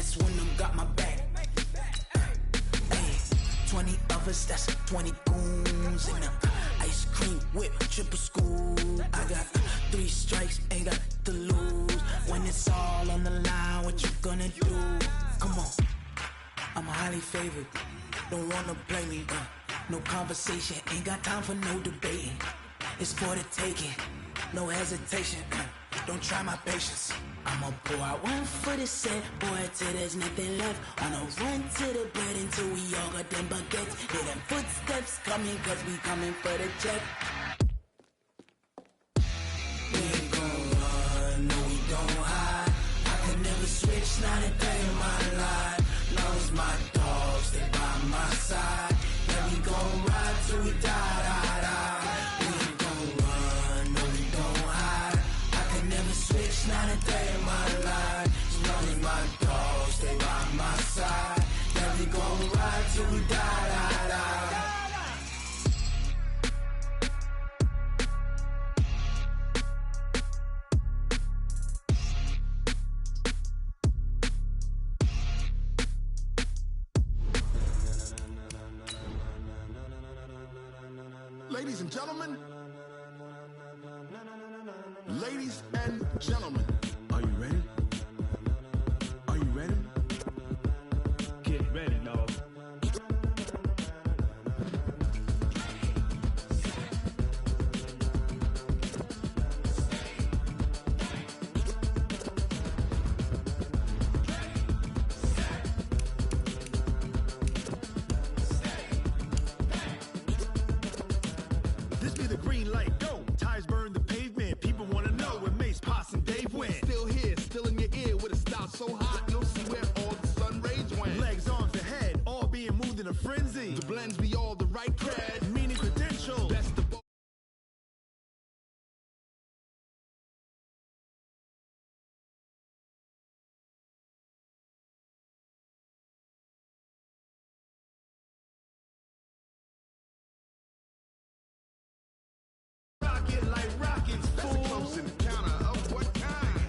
dance when them got my back. Hey, 20 of us, that's 20 goons in the ice cream whip, triple scoop. I got 3 strikes, ain't got to lose. When it's all on the line, what you gonna do? Come on, I'm highly favored. Don't wanna play me, no conversation, ain't got time for no debating. It's for the taking, no hesitation. Don't try my patience. I'ma pour out one for the set, boy, till there's nothing left. On a run to the bread until we all got them baguettes. Hear them footsteps coming, cause we coming for the check. We ain't gon' run, no we don't hide. I can never switch, not a day in my life. Long as my dogs stay by my side. Yeah, we gon' ride till we die, die, die. We ain't gon' run, no we don't hide. I can never switch, not a day in my life. As long as my dogs stay by my side. Yeah, we gon' ride till we die, die, die. Ladies and gentlemen, ladies and gentlemen, are you ready? Are you ready? Get ready, dog. This be the green light, go. Tires burn the pavement. People want to know where Mace, Pops, and Dave went. Still here, still in your ear with a style so hot, you'll see where all the sun rays went. Legs, arms, and head, all being moved in a frenzy. The blends be all the right cred, meaning credentials. Best of both. Rocket like rockets, fool. That's a close encounter of what kind?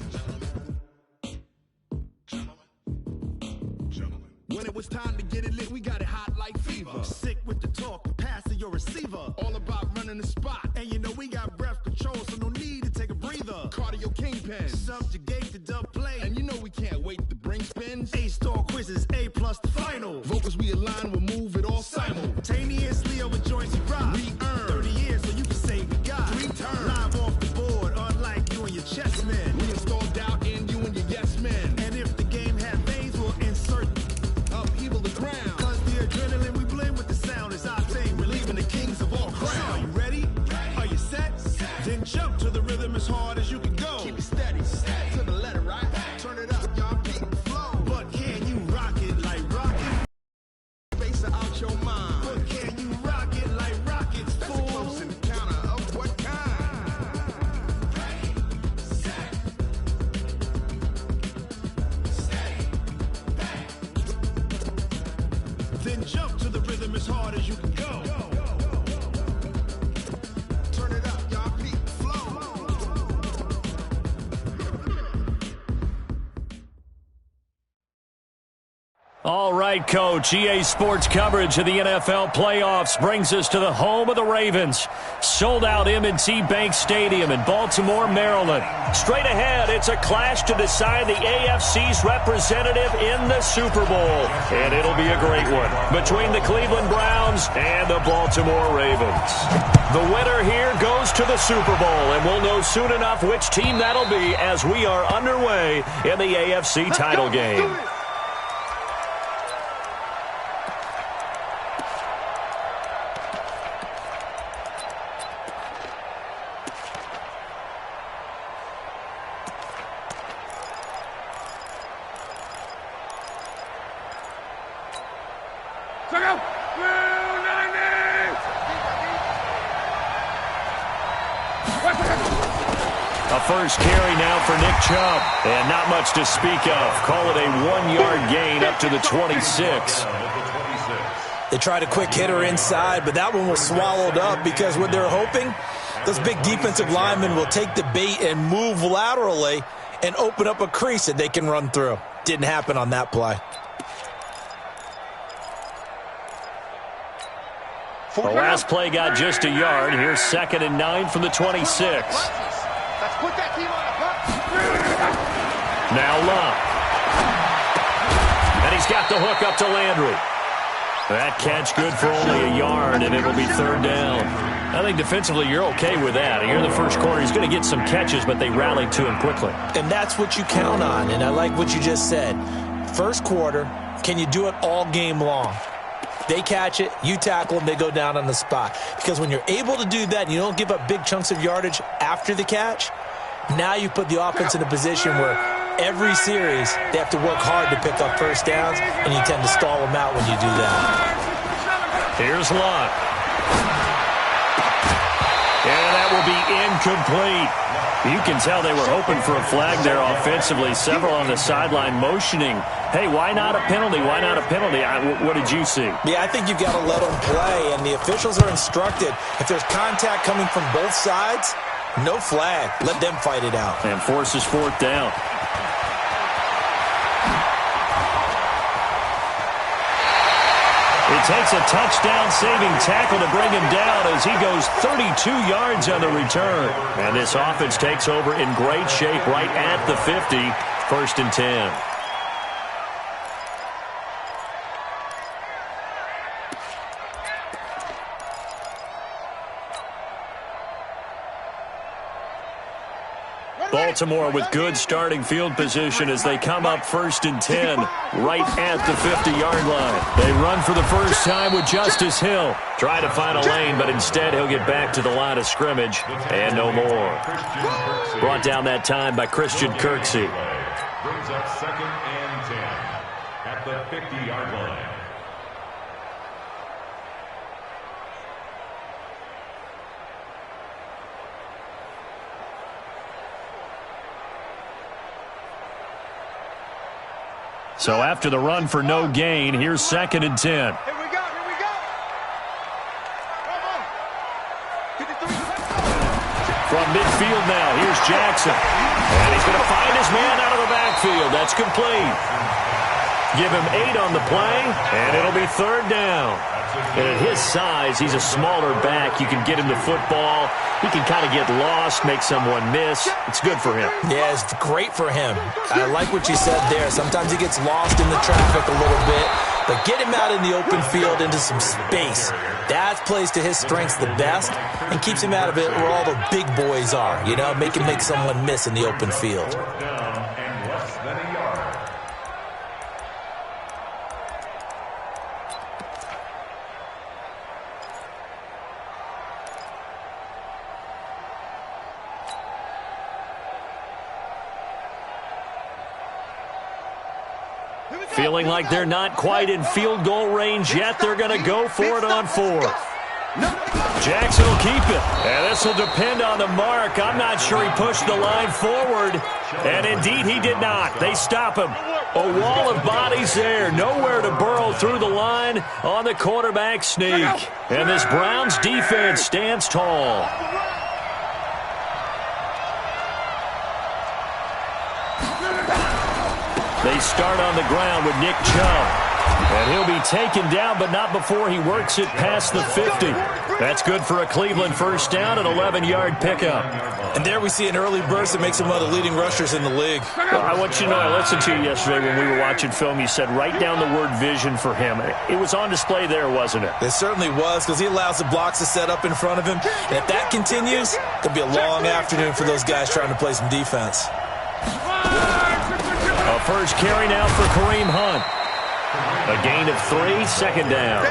Gentlemen. When it was time to get it lit, we got it hot like fever. Sick with the talk, the pass to your receiver. All about running the spot. And you know we got breath control, so no need to take a breather. Cardio kingpin, subjugate the dub play. And you know we can't wait to bring spins. A-star quizzes, A+ the final. Vocals we align, we'll move it all simultaneously over joints and rock. We earn 30 years, so you can say we got 3 turns. Live off the board, unlike you and your chess men. We install doubt in you and your yes men. And if the game had veins, we'll insert upheaval the ground. Cause the adrenaline we blend with the sound is our thing. We're leaving the kings of all crowns. So are you ready? Are you set? Then jump to the rhythm as hard as you can go. Keep it steady, to the letter, right? Turn it up, y'all, keep the flow. But can you rock it like rocket? Face it out your mind. But can you rock it like rockets, fool? That's a close encounter of what kind? Then jump to the rhythm as hard as you can go. Turn it up, y'all, keep the flow. All right, Coach. EA Sports coverage of the NFL playoffs brings us to the home of the Ravens. Sold-out M&T Bank Stadium in Baltimore, Maryland. Straight ahead, it's a clash to decide the AFC's representative in the Super Bowl. And it'll be a great one between the Cleveland Browns and the Baltimore Ravens. The winner here goes to the Super Bowl, and we'll know soon enough which team that'll be as we are underway in the AFC title game. A first carry now for Nick Chubb. And not much to speak of. Call it a 1-yard gain up to the 26. They tried a quick hitter inside, but that one was swallowed up because what they're hoping, those big defensive linemen will take the bait and move laterally and open up a crease that they can run through. Didn't happen on that play. The last play got just a yard. Here's 2nd and 9 from the 26. Now Love. And he's got the hook up to Landry. That catch good for only a yard, and it'll be 3rd down. I think defensively you're okay with that. Here in the first quarter, he's going to get some catches, but they rallied to him quickly. And that's what you count on, and I like what you just said. First quarter, can you do it all game long? They catch it, you tackle them, they go down on the spot. Because when you're able to do that and you don't give up big chunks of yardage after the catch, now you put the offense in a position where every series they have to work hard to pick up first downs, and you tend to stall them out when you do that. Here's Lott. And that will be incomplete. You can tell they were hoping for a flag there offensively. Several on the sideline motioning, hey, why not a penalty? Why not a penalty? What did you see? Yeah, I think you've got to let them play, and the officials are instructed. If there's contact coming from both sides, no flag. Let them fight it out. And forces 4th down. It takes a touchdown-saving tackle to bring him down as he goes 32 yards on the return. And this offense takes over in great shape right at the 50, 1st and 10. Baltimore with good starting field position as they come up 1st and 10 right at the 50-yard line. They run for the first time with Justice Hill. Try to find a lane, but instead he'll get back to the line of scrimmage and no more. Brought down that time by Christian Kirksey. Brings up 2nd and 10 at the 50-yard line. So after the run for no gain, here's 2nd and 10. Here we go, here we go. From midfield now, here's Jackson. And he's going to find his man out of the backfield. That's complete. Give him 8 on the play, and it'll be 3rd down. And at his size, he's a smaller back. You can get him the football. He can kind of get lost, make someone miss. It's good for him. Yeah, it's great for him. I like what you said there. Sometimes he gets lost in the traffic a little bit, but get him out in the open field into some space. That plays to his strengths the best and keeps him out of it where all the big boys are. You know, make someone miss in the open field. Feeling like they're not quite in field goal range yet. They're going to go for it on 4th. Jackson will keep it. And this will depend on the mark. I'm not sure he pushed the line forward. And indeed he did not. They stop him. A wall of bodies there. Nowhere to burrow through the line on the quarterback sneak. And this Browns defense stands tall. They start on the ground with Nick Chubb. And he'll be taken down, but not before he works it past the 50. That's good for a Cleveland first down, an 11-yard pickup. And there we see an early burst that makes him one of the leading rushers in the league. Well, I want you to know, I listened to you yesterday when we were watching film. You said write down the word vision for him. It was on display there, wasn't it? It certainly was, because he allows the blocks to set up in front of him. And if that continues, it'll be a long afternoon for those guys trying to play some defense. A first carry now for Kareem Hunt. A gain of 3, 2nd down.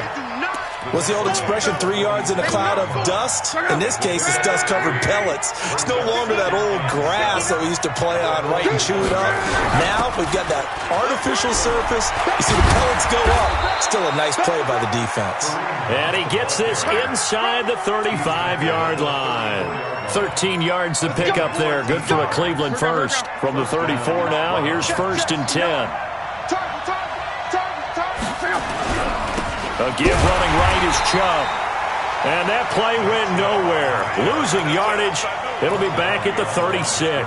What's the old expression, 3 yards in a cloud of dust? In this case, it's dust-covered pellets. It's no longer that old grass that we used to play on, right, and chew it up. Now we've got that artificial surface. You see the pellets go up. Still a nice play by the defense. And he gets this inside the 35-yard line. 13 yards to pick up there. Good for a Cleveland first. From the 34 now, here's 1st and 10. A give running right is Chubb. And that play went nowhere. Losing yardage. It'll be back at the 36.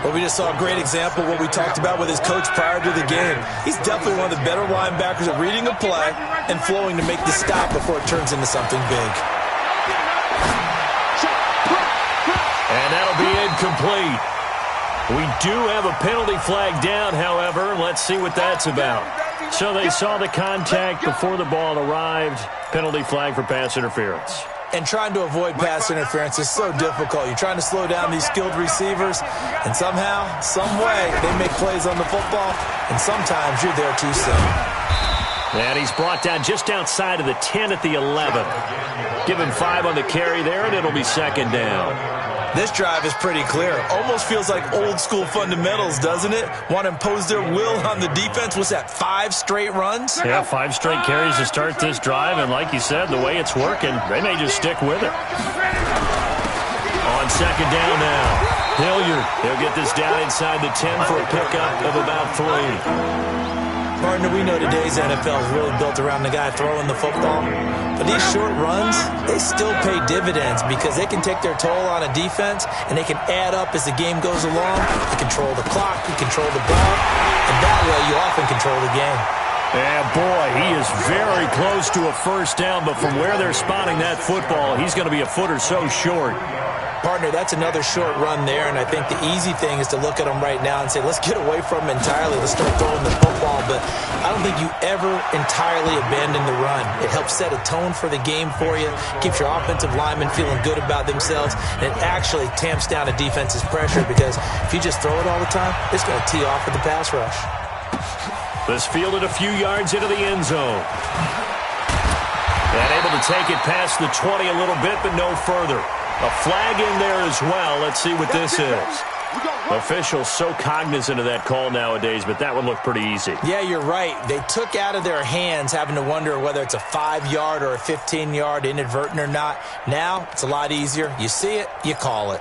Well, we just saw a great example of what we talked about with his coach prior to the game. He's definitely one of the better linebackers at reading a play and flowing to make the stop before it turns into something big. And that'll be incomplete. We do have a penalty flag down, however. Let's see what that's about. So they saw the contact before the ball arrived. Penalty flag for pass interference. And trying to avoid pass interference is so difficult. You're trying to slow down these skilled receivers, and somehow, some way, they make plays on the football, and sometimes you're there too soon. And he's brought down just outside of the 10 at the 11. Give him 5 on the carry there, and it'll be second down. This drive is pretty clear. Almost feels like old-school fundamentals, doesn't it? Want to impose their will on the defense. What's that, 5 straight runs? Yeah, 5 straight carries to start this drive, and like you said, the way it's working, they may just stick with it. On second down now, Hilliard. He'll get this down inside the 10 for a pickup of about 3. Partner, we know today's NFL is really built around the guy throwing the football. But these short runs, they still pay dividends because they can take their toll on a defense and they can add up as the game goes along. You control the clock, you control the ball, and that way you often control the game. And boy, he is very close to a first down, but from where they're spotting that football, he's going to be a foot or so short. Partner, that's another short run there, and I think the easy thing is to look at him right now and say, let's get away from him entirely. Let's start throwing the football, but I don't think you ever entirely abandon the run. It helps set a tone for the game for you, keeps your offensive linemen feeling good about themselves, and it actually tamps down a defense's pressure because if you just throw it all the time, it's going to tee off with the pass rush. This fielded a few yards into the end zone. And able to take it past the 20 a little bit, but no further. A flag in there as well. Let's see what this is. Officials so cognizant of that call nowadays, but that would look pretty easy. Yeah, you're right. They took out of their hands having to wonder whether it's a 5-yard or a 15-yard inadvertent or not. Now, it's a lot easier. You see it, you call it.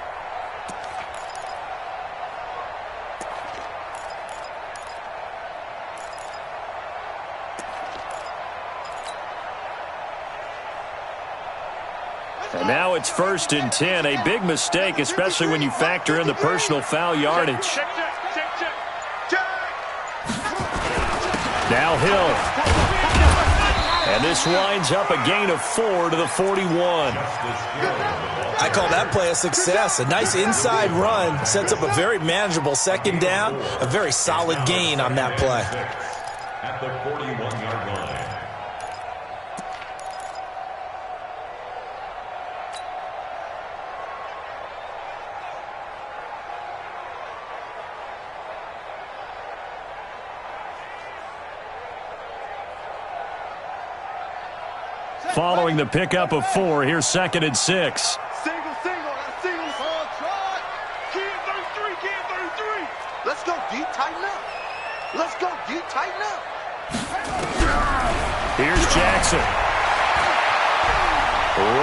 And now it's 1st and 10. A big mistake, especially when you factor in the personal foul yardage. Now Hill. And this winds up a gain of 4 to the 41. I call that play a success. A nice inside run sets up a very manageable second down. A very solid gain on that play. At the 41-yard line. Following the pickup of 4, here's 2nd and 6. Single, that's single. On try. Key 33. Let's go deep, tighten up. Let's go deep, tighten up. Here's Jackson.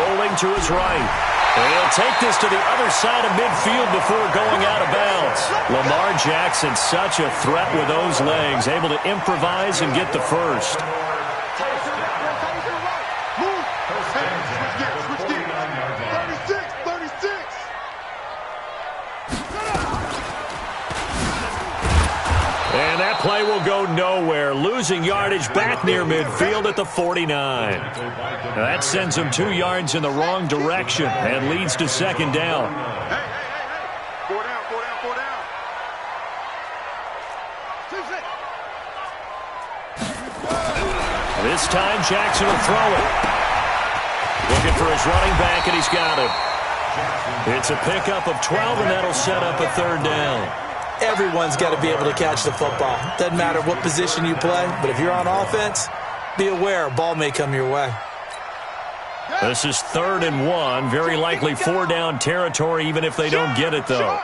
Rolling to his right. And he'll take this to the other side of midfield before going out of bounds. Lamar Jackson, such a threat with those legs, able to improvise and get the first. And that play will go nowhere, losing yardage back near midfield at the 49. Now that sends him 2 yards in the wrong direction and leads to 2nd down. Hey. 4 down. This time Jackson will throw it. Looking for his running back, and he's got him. It's a pickup of 12, and that'll set up a 3rd down. Everyone's got to be able to catch the football. Doesn't matter what position you play, but if you're on offense, be aware a ball may come your way. This is 3rd and 1. Very likely 4-down territory, even if they don't get it, though.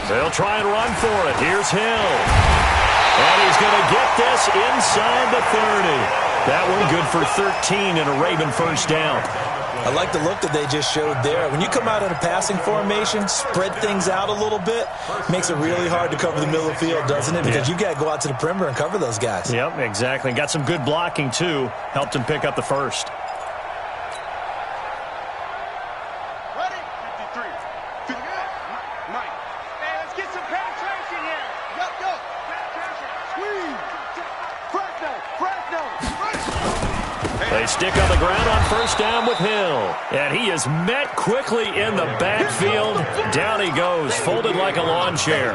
They'll try and run for it. Here's Hill. And he's going to get this inside the 30. That one good for 13 and a Raven first down. I like the look that they just showed there. When you come out in a passing formation, spread things out a little bit, makes it really hard to cover the middle of the field, doesn't it? Because you got to go out to the perimeter and cover those guys. Yep, exactly. Got some good blocking, too. Helped him pick up the first. Ready? 53. 58. some penetration here. Go. Squeeze. Fresno. They stick on the ground on first down with Hill. And he is met quickly in the backfield. Down he goes, folded like a lawn chair.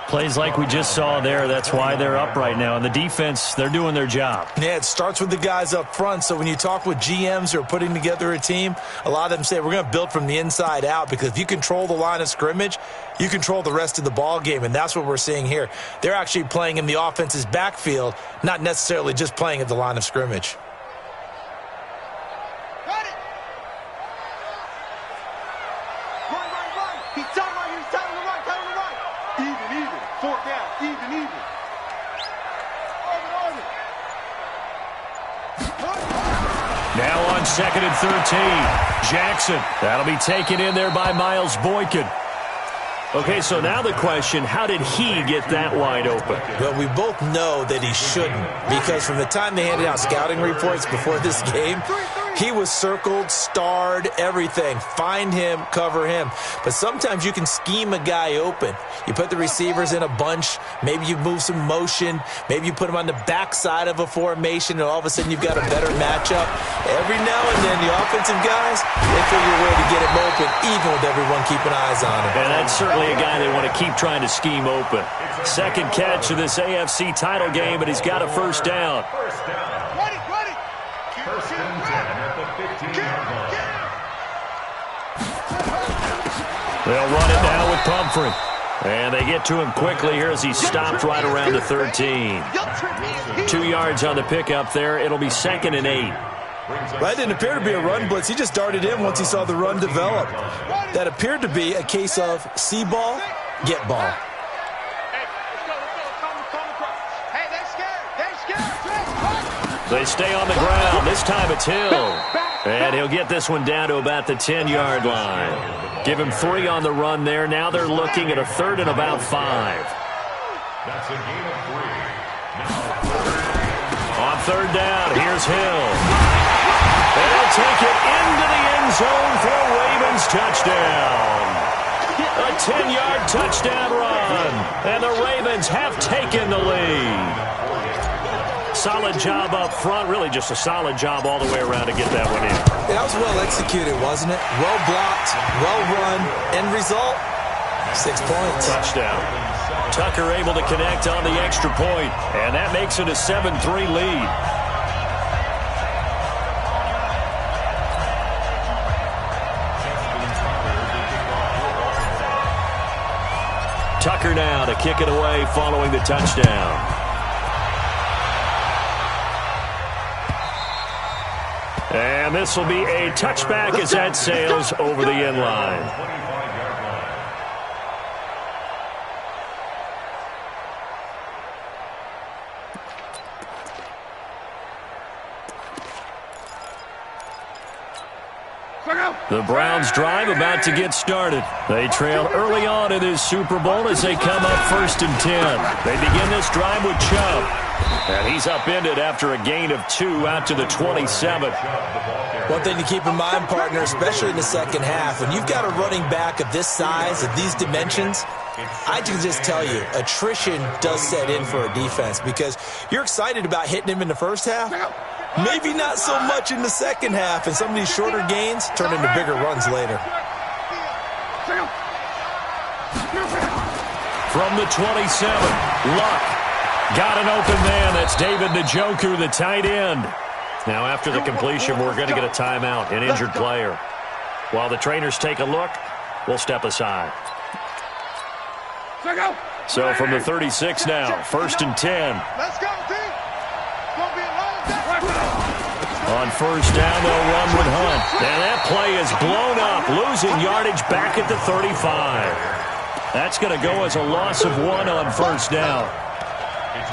Plays like we just saw there. That's why they're up right now. And the defense, they're doing their job. Yeah, it starts with the guys up front. So when you talk with GMs who are putting together a team, a lot of them say we're going to build from the inside out, because if you control the line of scrimmage, you control the rest of the ball game, and that's what we're seeing here. They're actually playing in the offense's backfield, not necessarily just playing at the line of scrimmage. Now on 2nd and 13. Jackson. That'll be taken in there by Miles Boykin. Okay, so now the question, how did he get that wide open? Well, we both know that he shouldn't, because from the time they handed out scouting reports before this game, he was circled, starred, everything. Find him, cover him. But sometimes you can scheme a guy open. You put the receivers in a bunch. Maybe you move some motion. Maybe you put him on the backside of a formation, and all of a sudden you've got a better matchup. Every now and then, the offensive guys, they figure a way to get him open, even with everyone keeping eyes on him. And that's certainly a guy they want to keep trying to scheme open. Second catch of this AFC title game, but he's got a first down. Ready. First and 10 at the 15-yard line. They'll run it now with Pumphrey. And they get to him quickly here as he stopped right around the 13. 2 yards on the pickup there. It'll be 2nd and 8. That didn't appear to be a run blitz. He just darted in once he saw the run develop. That appeared to be a case of see ball, get ball. Hey, they're scared. They stay on the ground. This time it's Hill. And he'll get this one down to about the 10-yard line. Give him 3 on the run there. Now they're looking at a 3rd and about 5. That's a gain of 3. On 3rd down, here's Hill. And he'll take it into the end zone for a Ravens touchdown. A 10-yard touchdown run. And the Ravens have taken the lead. Solid job up front. Really just a solid job all the way around to get that one in. That was well executed, wasn't it? Well blocked, well run. End result, 6 points. Touchdown. Tucker able to connect on the extra point, and that makes it a 7-3 lead. Tucker now to kick it away following the touchdown. And this will be a touchback as that sails over the end line. The Browns drive about to get started. They trail early on in this Super Bowl as they come up 1st and 10. They begin this drive with Chubb. And he's upended after a gain of 2 out to the 27. One thing to keep in mind, partner, especially in the second half, when you've got a running back of this size, of these dimensions, I can just tell you, attrition does set in for a defense, because you're excited about hitting him in the first half. Maybe not so much in the second half, and some of these shorter gains turn into bigger runs later. From the 27, Luck got an open man. That's David Njoku, the tight end. Now after the completion, we're going to get a timeout, an injured player. While the trainers take a look, we'll step aside. So from the 36 now, 1st and 10. Let's go, team. On first down, they'll run with Hunt. And that play is blown up, losing yardage back at the 35. That's going to go as a loss of 1 on first down.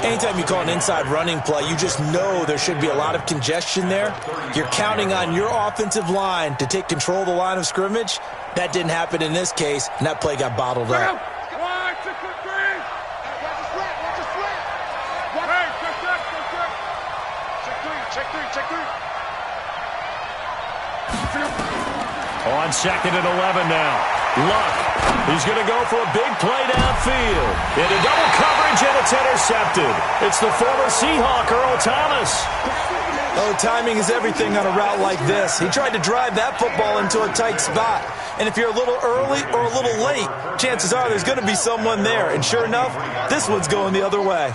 Anytime you call an inside running play, you just know there should be a lot of congestion there. You're counting on your offensive line to take control of the line of scrimmage. That didn't happen in this case, and that play got bottled up. On 2nd and 11 now. Luck. He's going to go for a big play downfield. Into double coverage, and it's intercepted. It's the former Seahawk, Earl Thomas. Oh, timing is everything on a route like this. He tried to drive that football into a tight spot. And if you're a little early or a little late, chances are there's going to be someone there. And sure enough, this one's going the other way.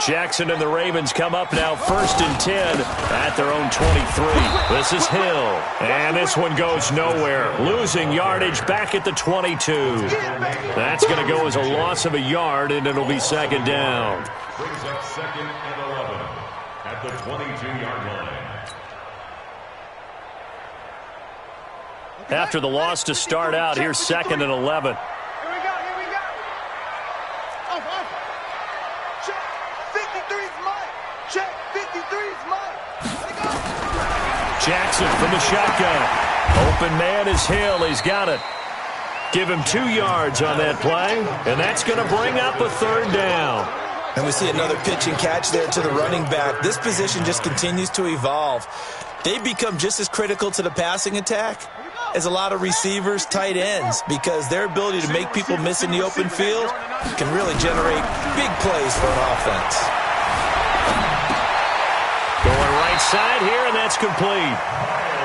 Jackson and the Ravens come up now 1st and 10 at their own 23. This is Hill. And this one goes nowhere. Losing yardage back at the 22. That's going to go as a loss of a yard, and it'll be 2nd down. Brings up 2nd and 11 at the 22-yard line. After the loss to start out, here's 2nd and 11. Here we go, here we go. Check, 53's Mike. Check, 53's Mike. Let it go. Jackson from the shotgun. Open man is Hill. He's got it. Give him 2 yards on that play, and that's going to bring up a 3rd down. And we see another pitch and catch there to the running back. This position just continues to evolve. They become just as critical to the passing attack as a lot of receivers, tight ends, because their ability to make people miss in the open field can really generate big plays for an offense. Going right side here, and that's complete.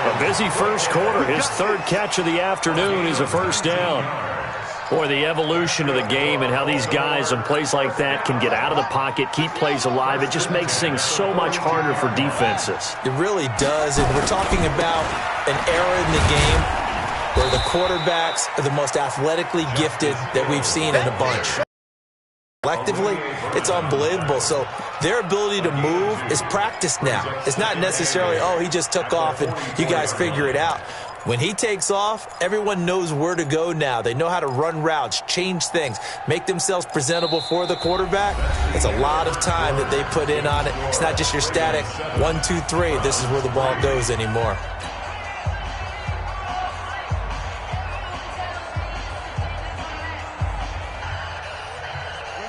A busy first quarter. His 3rd catch of the afternoon is a 1st down. Boy, the evolution of the game and how these guys on plays like that can get out of the pocket, keep plays alive, it just makes things so much harder for defenses. It really does, and we're talking about an era in the game where the quarterbacks are the most athletically gifted that we've seen in a bunch. Collectively, it's unbelievable. So their ability to move is practiced now. It's not necessarily, oh, he just took off and you guys figure it out. When he takes off, everyone knows where to go now. They know how to run routes, change things, make themselves presentable for the quarterback. It's a lot of time that they put in on it. It's not just your static 1, 2, 3, this is where the ball goes anymore.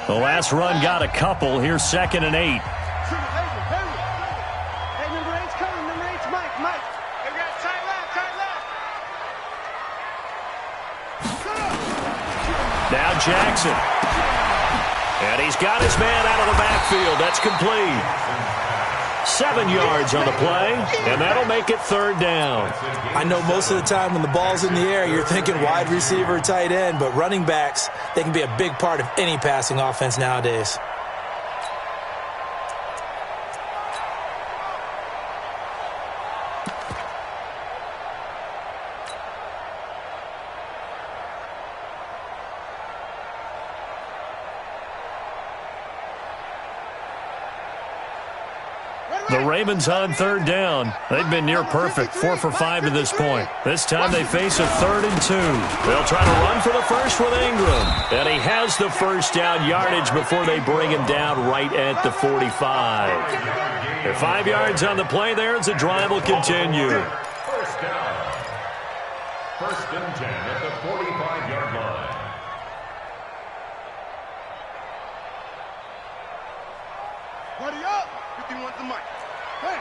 The last run got a couple. Here's 2nd and 8. Hey, number 8's coming. Number 8's Mike. Mike. Hey, we got tight left, tight left. Now Jackson. And he's got his man out of the backfield. That's complete. 7 yards on the play, and that'll make it 3rd down. I know most of the time when the ball's in the air, you're thinking wide receiver, tight end, but running backs, they can be a big part of any passing offense nowadays. The Ravens on 3rd down. They've been near perfect, 4 for 5 to this point. This time they face a 3rd and 2. They'll try to run for the first with Ingram. And he has the 1st down yardage before they bring him down right at the 45. At 5 yards on the play there as the drive will continue. 1st down. 1st and 10 at the 45-yard line. Buddy up! 51's the mic. Hey,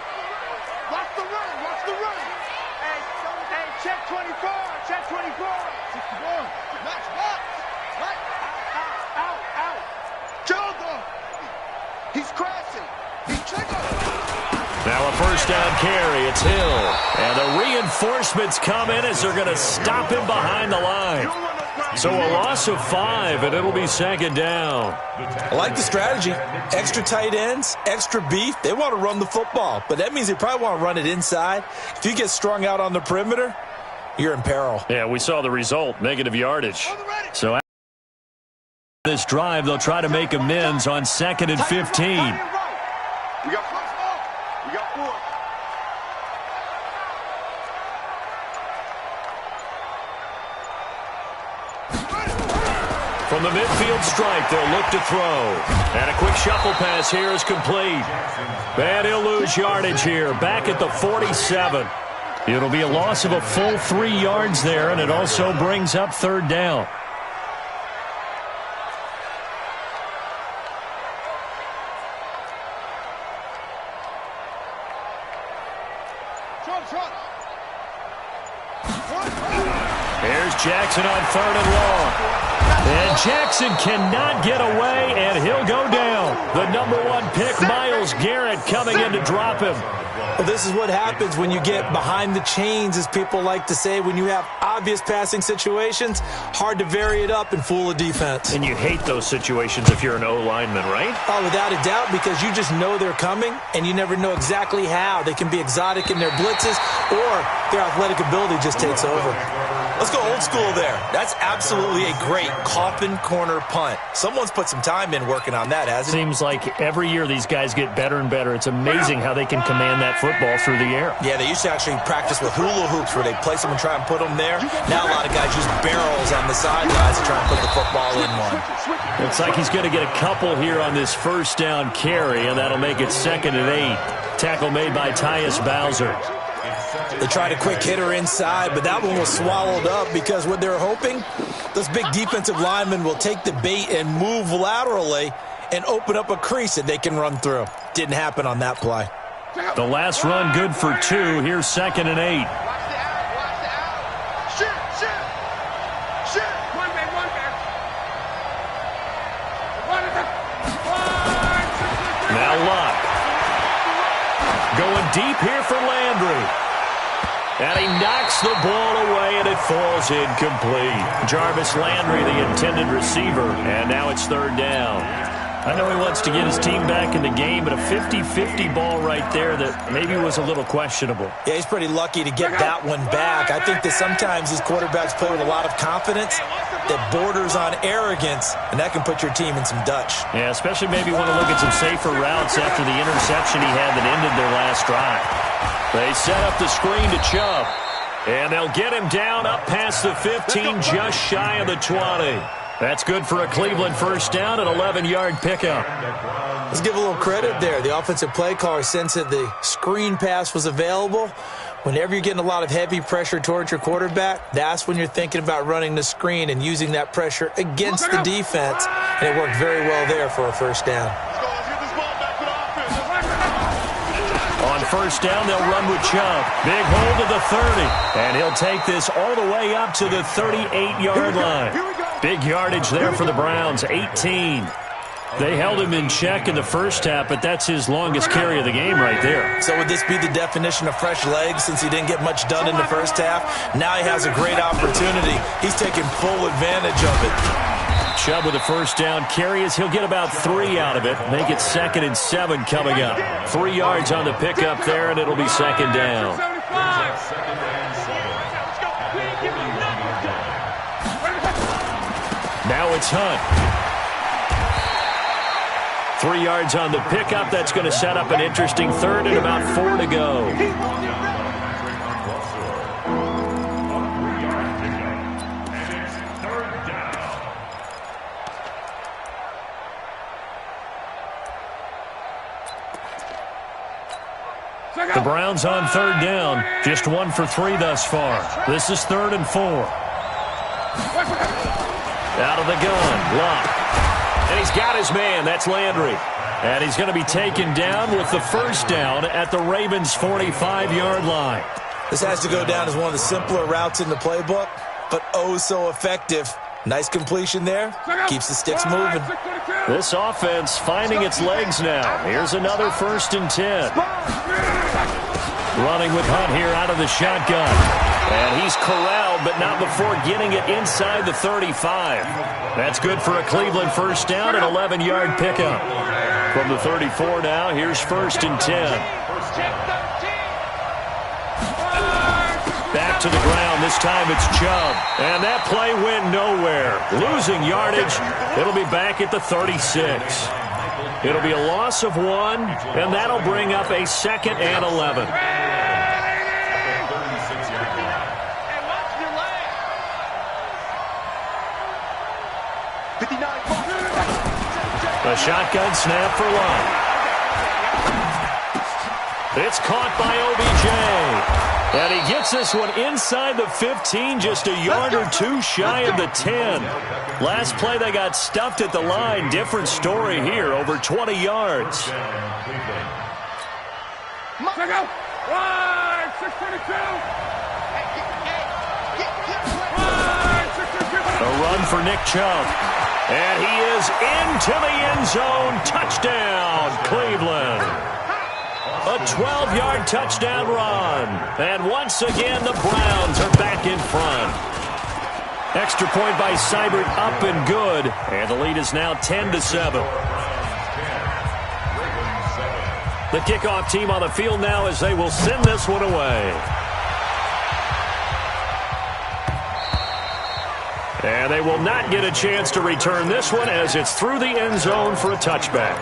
watch the run, watch the run. Hey, check 24, check 24. 61, match, box. Right. Out. Jogger. He's crashing. He's triggered. Now a 1st down carry. It's Hill. And the reinforcements come in as they're going to stop him behind the line. So a loss of 5, and it'll be 2nd down. I like the strategy. Extra tight ends, extra beef. They want to run the football, but that means they probably want to run it inside. If you get strung out on the perimeter, you're in peril. Yeah, we saw the result, negative yardage. So after this drive, they'll try to make amends on 2nd and 15. We got 4. We got 4. From the midfield stripe, they'll look to throw. And a quick shuffle pass here is complete. And he'll lose yardage here, back at the 47. It'll be a loss of a full 3 yards there, and it also brings up 3rd down. Here's Jackson on 3rd and long. And Jackson cannot get away, and he'll go down. The number 1 pick, Myles Garrett, coming in to drop him. Well, this is what happens when you get behind the chains, as people like to say. When you have obvious passing situations, hard to vary it up and fool a defense. And you hate those situations if you're an O-lineman, right? Oh, without a doubt, because you just know they're coming, and you never know exactly how. They can be exotic in their blitzes, or their athletic ability just takes over. Let's go old school there. That's absolutely a great coffin corner punt. Someone's put some time in working on that, hasn't it? Seems like every year these guys get better and better. It's amazing how they can command that football through the air. Yeah, they used to actually practice with hula hoops where they place them and try and put them there. Now a lot of guys use barrels on the sidelines to try and put the football in one. Looks like he's going to get a couple here on this first down carry, and that'll make it 2nd and 8. Tackle made by Tyus Bowser. They tried a quick hitter inside, but that one was swallowed up because what they're hoping, those big defensive linemen will take the bait and move laterally and open up a crease that they can run through. Didn't happen on that play. The last run good for 2. Here's 2nd and 8. Now Luck. Going deep here for Landry. And he knocks the ball away, and it falls incomplete. Jarvis Landry, the intended receiver, and now it's 3rd down. I know he wants to get his team back in the game, but a 50-50 ball right there that maybe was a little questionable. Yeah, he's pretty lucky to get that one back. I think that sometimes these quarterbacks play with a lot of confidence that borders on arrogance, and that can put your team in some Dutch. Yeah, especially maybe want to look at some safer routes after the interception he had that ended their last drive. They set up the screen to Chubb, and they'll get him down up past the 15, just shy of the 20. That's good for a Cleveland first down, an 11-yard pickup. Let's give a little credit there. The offensive play caller sensed that the screen pass was available. Whenever you're getting a lot of heavy pressure towards your quarterback, that's when you're thinking about running the screen and using that pressure against the defense. And it worked very well there for a first down. On first down, they'll run with Chubb. Big hold of the 30. And he'll take this all the way up to the 38-yard line. Big yardage there for the Browns, 18. They held him in check in the first half, but that's his longest carry of the game right there. So would this be the definition of fresh legs since he didn't get much done in the first half? Now he has a great opportunity. He's taking full advantage of it. Chubb with a first down carry as he'll get about 3 out of it. Make it 2nd and 7 coming up. 3 yards on the pickup there, and it'll be 2nd down. Now it's Hunt. 3 yards on the pickup. That's going to set up an interesting 3rd and about 4 to go. The Browns on 3rd down. Just 1 for 3 thus far. This is 3rd and 4. Out of the gun, Luck. And he's got his man. That's Landry. And he's going to be taken down with the first down at the Ravens' 45-yard line. This has to go down as one of the simpler routes in the playbook, but oh so effective. Nice completion there. Keeps the sticks moving. This offense finding its legs now. Here's another 1st and 10. Running with Hunt here out of the shotgun. And he's corralled, but not before getting it inside the 35. That's good for a Cleveland first down, an 11-yard pickup. From the 34 now, here's 1st and 10. Back to the ground. This time it's Chubb. And that play went nowhere. Losing yardage. It'll be back at the 36. It'll be a loss of 1, and that'll bring up a 2nd and 11. A shotgun snap for Luck. It's caught by OBJ. And he gets this one inside the 15, just a yard or 2 shy of the 10. Last play, they got stuffed at the line. Different story here, over 20 yards. 622. A run for Nick Chubb. And he is into the end zone. Touchdown, Cleveland. A 12-yard touchdown run. And once again, the Browns are back in front. Extra point by Seibert up and good. And the lead is now 10-7. The kickoff team on the field now as they will send this one away. And they will not get a chance to return this one as it's through the end zone for a touchback.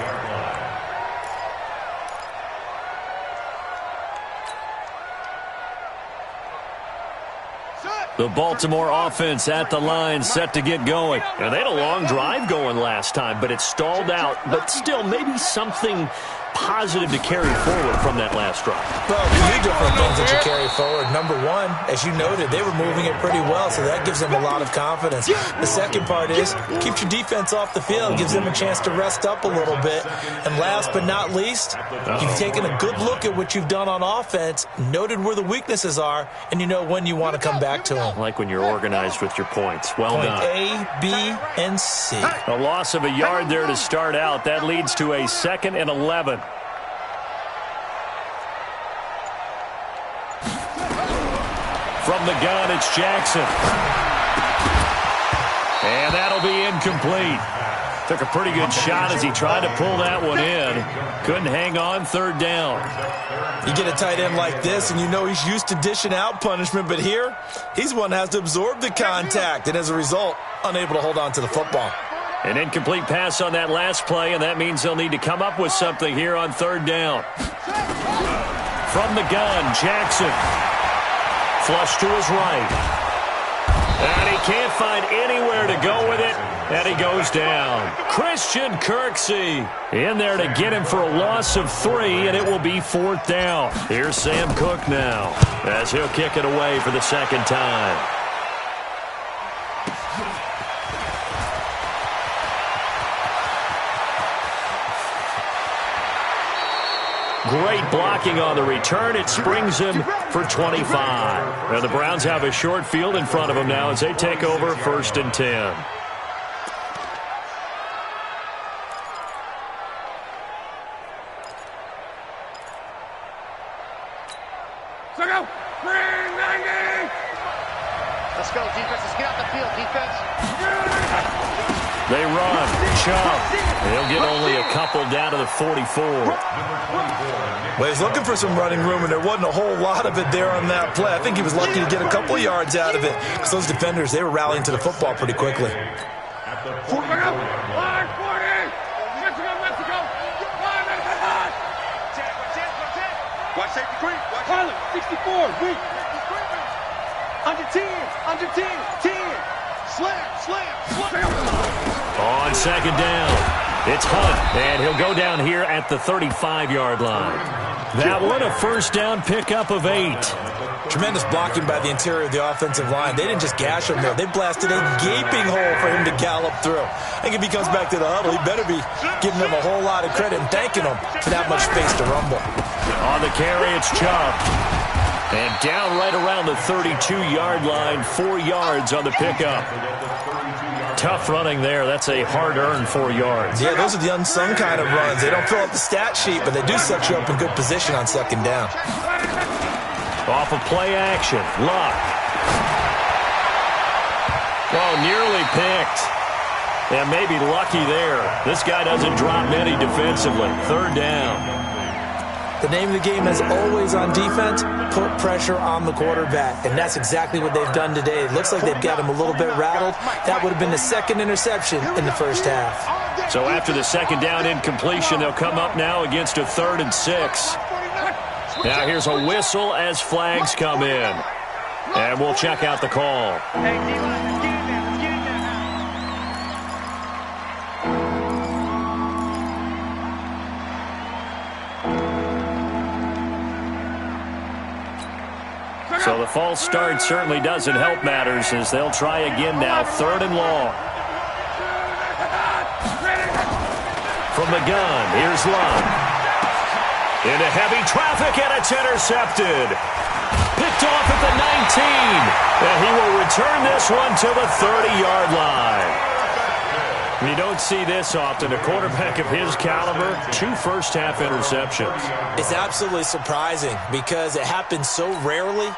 The Baltimore offense at the line, set to get going. And they had a long drive going last time, but it stalled out. But still, maybe something positive to carry forward from that last drive. Well, a few different things that you carry forward. Number one, as you noted, they were moving it pretty well, so that gives them a lot of confidence. The second part is, keeps your defense off the field, gives them a chance to rest up a little bit. And last but not least, you've taken a good look at what you've done on offense, noted where the weaknesses are, and you know when you want to come back to them. I like when you're organized with your points. Well done. Point A, B, and C. A loss of a yard there to start out. That leads to a 2nd and 11. From the gun, it's Jackson. And that'll be incomplete. Took a pretty good shot as he tried to pull that one in. Couldn't hang on, 3rd down. You get a tight end like this, and you know he's used to dishing out punishment, but here, he's one that has to absorb the contact, and as a result, unable to hold on to the football. An incomplete pass on that last play, and that means they'll need to come up with something here on 3rd down. From the gun, Jackson. Flush to his right. And he can't find anywhere to go with it. And he goes down. Christian Kirksey in there to get him for a loss of 3, and it will be 4th down. Here's Sam Cook now as he'll kick it away for the 2nd time. Great blocking on the return. It springs him for 25. And the Browns have a short field in front of them now as they take over 1st and 10. Let's go, defense. Let's get out the field, defense. They run. Chubb. They'll get only a couple down to the 44. Well, he's looking for some running room, and there wasn't a whole lot of it there on that play. I think he was lucky to get a couple yards out of it because those defenders, they were rallying to the football pretty quickly. Watch safety creep. Watch 64. Weak. Under 10. Under 10. 10. Slam. On 2nd down, it's Hunt, and he'll go down here at the 35-yard line. That one, a 1st down pickup of 8. Tremendous blocking by the interior of the offensive line. They didn't just gash him there. They blasted a gaping hole for him to gallop through. I think if he comes back to the huddle, he better be giving them a whole lot of credit and thanking them for that much space to rumble. On the carry, it's Chubb. And down right around the 32-yard line, 4 yards on the pickup. Tough running there. That's a hard-earned 4 yards. Yeah, those are the unsung kind of runs. They don't fill up the stat sheet, but they do set you up in good position on 2nd down. Off of play action. Luck. Oh, nearly picked. And maybe lucky there. This guy doesn't drop many defensively. 3rd down. The name of the game is always on defense, put pressure on the quarterback. And that's exactly what they've done today. It looks like they've got him a little bit rattled. That would have been the 2nd interception in the 1st half. So after the 2nd down incompletion, they'll come up now against a 3rd and 6. Now here's a whistle as flags come in. And we'll check out the call. So the false start certainly doesn't help matters as they'll try again now, 3rd and long. From the gun, here's Luck. Into heavy traffic, and it's intercepted. Picked picked off at the 19. And he will return this one to the 30-yard line. You don't see this often. A quarterback of his caliber, 2 first-half interceptions. It's absolutely surprising because it happens so rarely.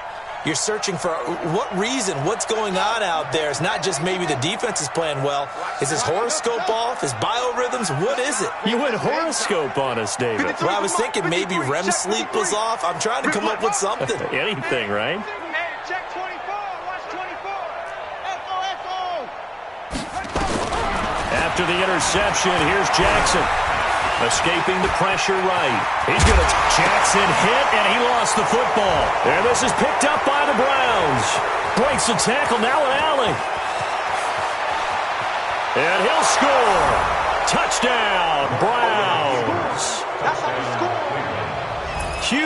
You're searching for what reason, what's going on out there. It's not just maybe the defense is playing well. Is his horoscope off? His biorhythms? What is it? You went horoscope on us, David. Well, I was thinking maybe REM sleep was off. I'm trying to come up with something. Anything, right? Check 24. Watch 24. FO. After the interception, here's Jackson. Escaping the pressure right. He's going to... Jackson hit, and he lost the football. And this is picked up by the Browns. Breaks the tackle, now an alley. And he'll score. Touchdown, Browns. That's how you score.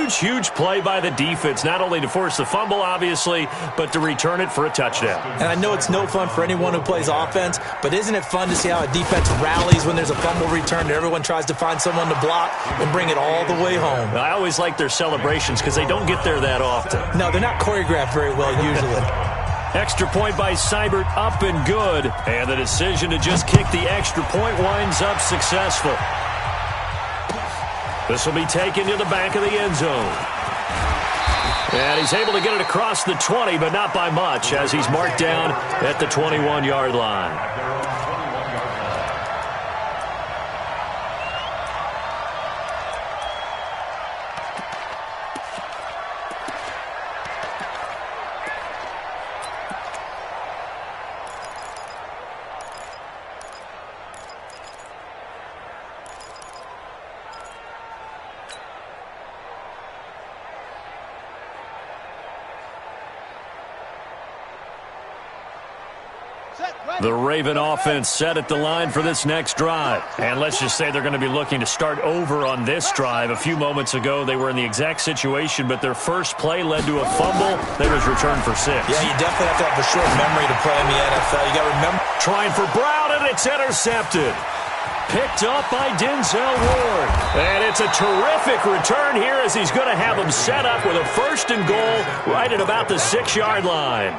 Huge play by the defense, not only to force the fumble, obviously, but to return it for a touchdown. And I know it's no fun for anyone who plays offense, but isn't it fun to see how a defense rallies when there's a fumble return and everyone tries to find someone to block and bring it all the way home? I always like their celebrations because they don't get there that often. No, they're not choreographed very well usually. Extra point by Seibert, up and good. And the decision to just kick the extra point winds up successful. This will be taken to the back of the end zone. And he's able to get it across the 20, but not by much, as he's marked down at the 21-yard line. The Raven offense set at the line for this next drive. And let's just say they're going to be looking to start over on this drive. A few moments ago, they were in the exact situation, but their first play led to a fumble that was returned for 6. Yeah, you definitely have to have a short memory to play in the NFL. You got to remember. Trying for Brown, and it's intercepted. Picked up by Denzel Ward. And it's a terrific return here as he's going to have him set up with a 1st and goal right at about the 6-yard line.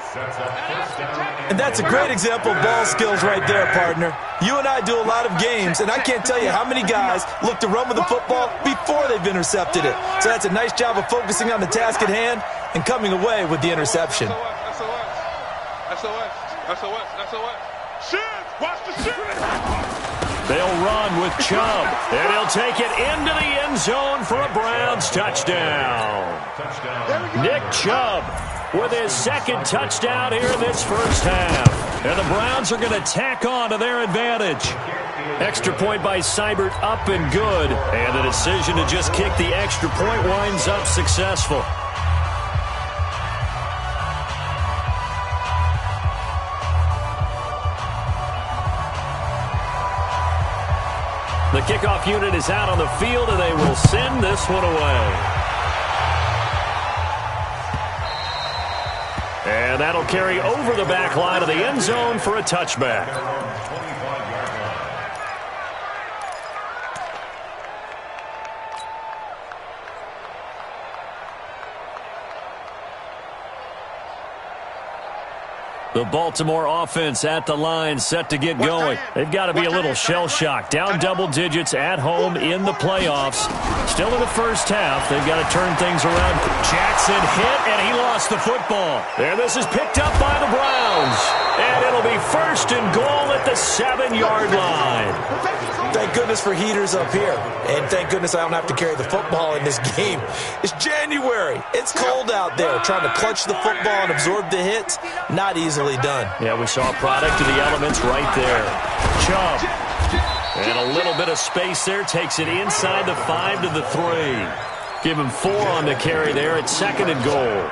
And that's a great example of ball skills right there, partner. You and I do a lot of games, and I can't tell you how many guys look to run with the football before they've intercepted it. So that's a nice job of focusing on the task at hand and coming away with the interception. SOS. Shit. Watch the shit. They'll run with Chubb, and he'll take it into the end zone for a Browns touchdown. Nick Chubb with his 2nd touchdown here in this first half. And the Browns are going to tack on to their advantage. Extra point by Seibert, up and good. And the decision to just kick the extra point winds up successful. The kickoff unit is out on the field, and they will send this one away. And that'll carry over the back line of the end zone for a touchback. The Baltimore offense at the line, set to get going. They've got to be a little shell-shocked. Down double digits at home in the playoffs. Still in the first half. They've got to turn things around. Jackson hit, and he lost the football. And this is picked up by the Browns. And it'll be 1st and goal at the 7-yard line. Thank goodness for heaters up here. And thank goodness I don't have to carry the football in this game. It's January. It's cold out there. Trying to clutch the football and absorb the hits, not easily done. Yeah, we saw a product of the elements right there. Chubb. And a little bit of space there. Takes it inside the 5 to the 3. Give him 4 on the carry there. It's 2nd and goal.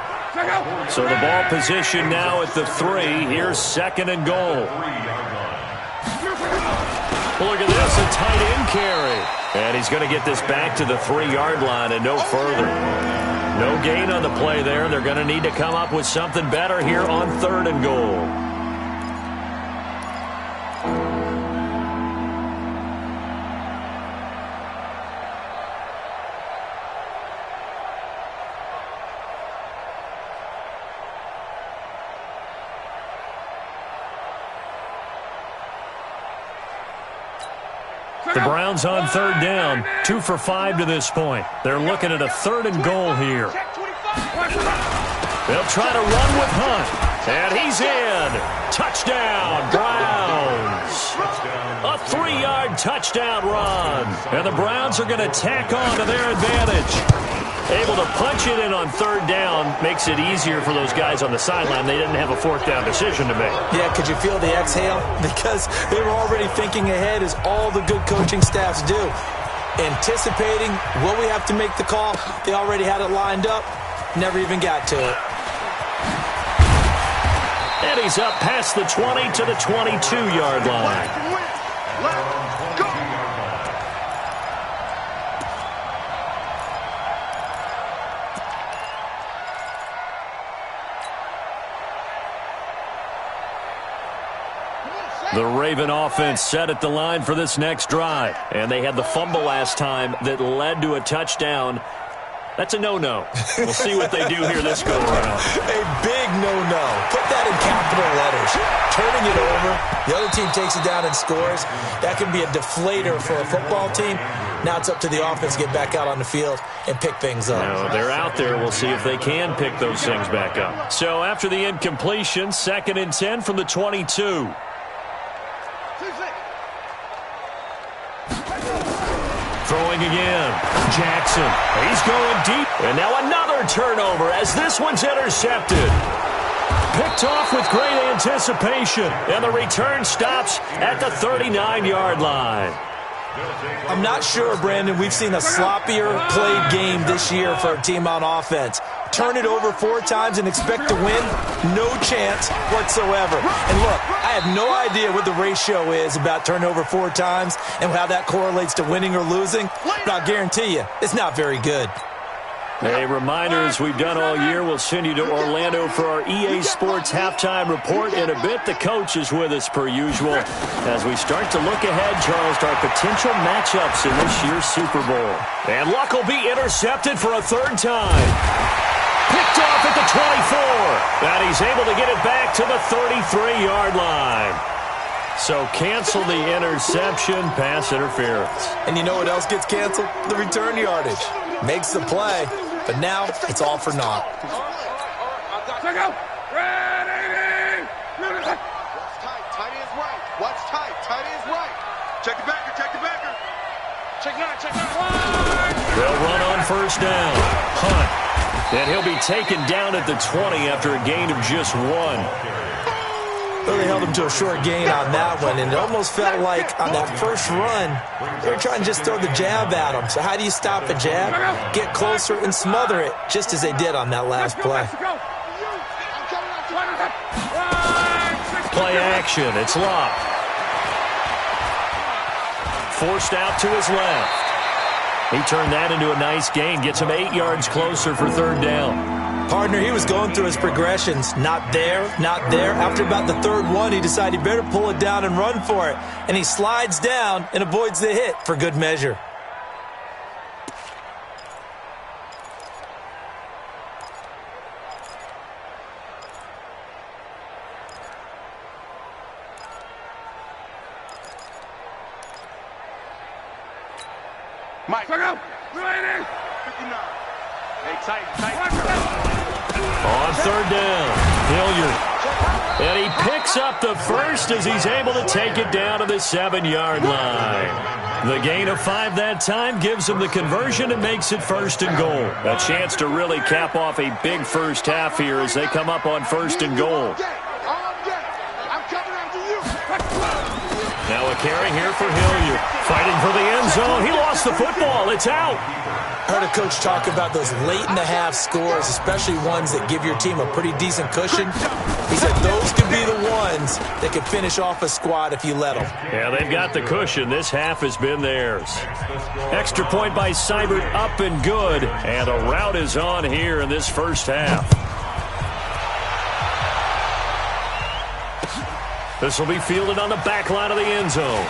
So the ball position now at the 3. Here's 2nd and goal. Look at this, a tight end carry. And he's going to get this back to the 3-yard line and no further. No gain on the play there. They're going to need to come up with something better here on 3rd and goal. The Browns on third down, 2 for 5 to this point. They're looking at a 3rd and goal here. They'll try to run with Hunt, and he's in. Touchdown, Browns. A 3-yard touchdown run, and the Browns are going to tack on to their advantage. Able to punch it in on 3rd down makes it easier for those guys on the sideline. They didn't have a 4th down decision to make. Yeah, could you feel the exhale? Because they were already thinking ahead, as all the good coaching staffs do. Anticipating, will we have to make the call? They already had it lined up. Never even got to it. And he's up past the 20 to the 22-yard line. Let's go. The Raven offense set at the line for this next drive. And they had the fumble last time that led to a touchdown. That's a no-no. We'll see what they do here this go-around. A big no-no. Put that in capital letters. Turning it over, the other team takes it down and scores. That can be a deflator for a football team. Now it's up to the offense to get back out on the field and pick things up. No, they're out there. We'll see if they can pick those things back up. So after the incompletion, 2nd and 10 from the 22. Throwing again. Jackson. He's going deep. And now another turnover as this one's intercepted. Picked off with great anticipation. And the return stops at the 39-yard line. I'm not sure, Brandon, we've seen a sloppier played game this year for a team on offense. Turn it over 4 times and expect to win? No chance whatsoever. And look, I have no idea what the ratio is about turn over 4 times and how that correlates to winning or losing, but I'll guarantee you, it's not very good. A reminder, as we've done all year, we'll send you to Orlando for our EA Sports halftime report. In a bit, the coach is with us per usual. As we start to look ahead, Charles, to our potential matchups in this year's Super Bowl. And Luck will be intercepted for a 3rd time. Picked off at the 24. And he's able to get it back to the 33-yard line. So cancel the interception, pass interference. And you know what else gets canceled? The return yardage. Makes the play, but now it's all for naught. What's tight? Tight is right. What's tight? Tight is right. Check the backer. Check the backer. Check 9. Check 9. They'll run on 1st down. Hunt. And he'll be taken down at the 20 after a gain of just 1. Well, they held him to a short gain on that one, and it almost felt like on that first run, they were trying to just throw the jab at him. So how do you stop a jab? Get closer and smother it, just as they did on that last play. Play action. It's Locke. Forced out to his left. He turned that into a nice gain. Gets him 8 yards closer for 3rd down. Partner, he was going through his progressions. Not there, not there. After about the 3rd one, he decided he better pull it down and run for it. And he slides down and avoids the hit for good measure. Mike, go. 59. Hey, tight. On 3rd down, Hilliard. And he picks up the first as he's able to take it down to the 7-yard line. The gain of 5 that time gives him the conversion and makes it 1st and goal. A chance to really cap off a big first half here as they come up on 1st and goal. Now a carry here for Hilliard. Fighting for the end zone. He lost the football. It's out. I heard a coach talk about those late-in-the-half scores, especially ones that give your team a pretty decent cushion. He said those could be the ones that could finish off a squad if you let them. Yeah, they've got the cushion. This half has been theirs. Extra point by Seibert, up and good. And a rout is on here in this first half. This will be fielded on the back line of the end zone.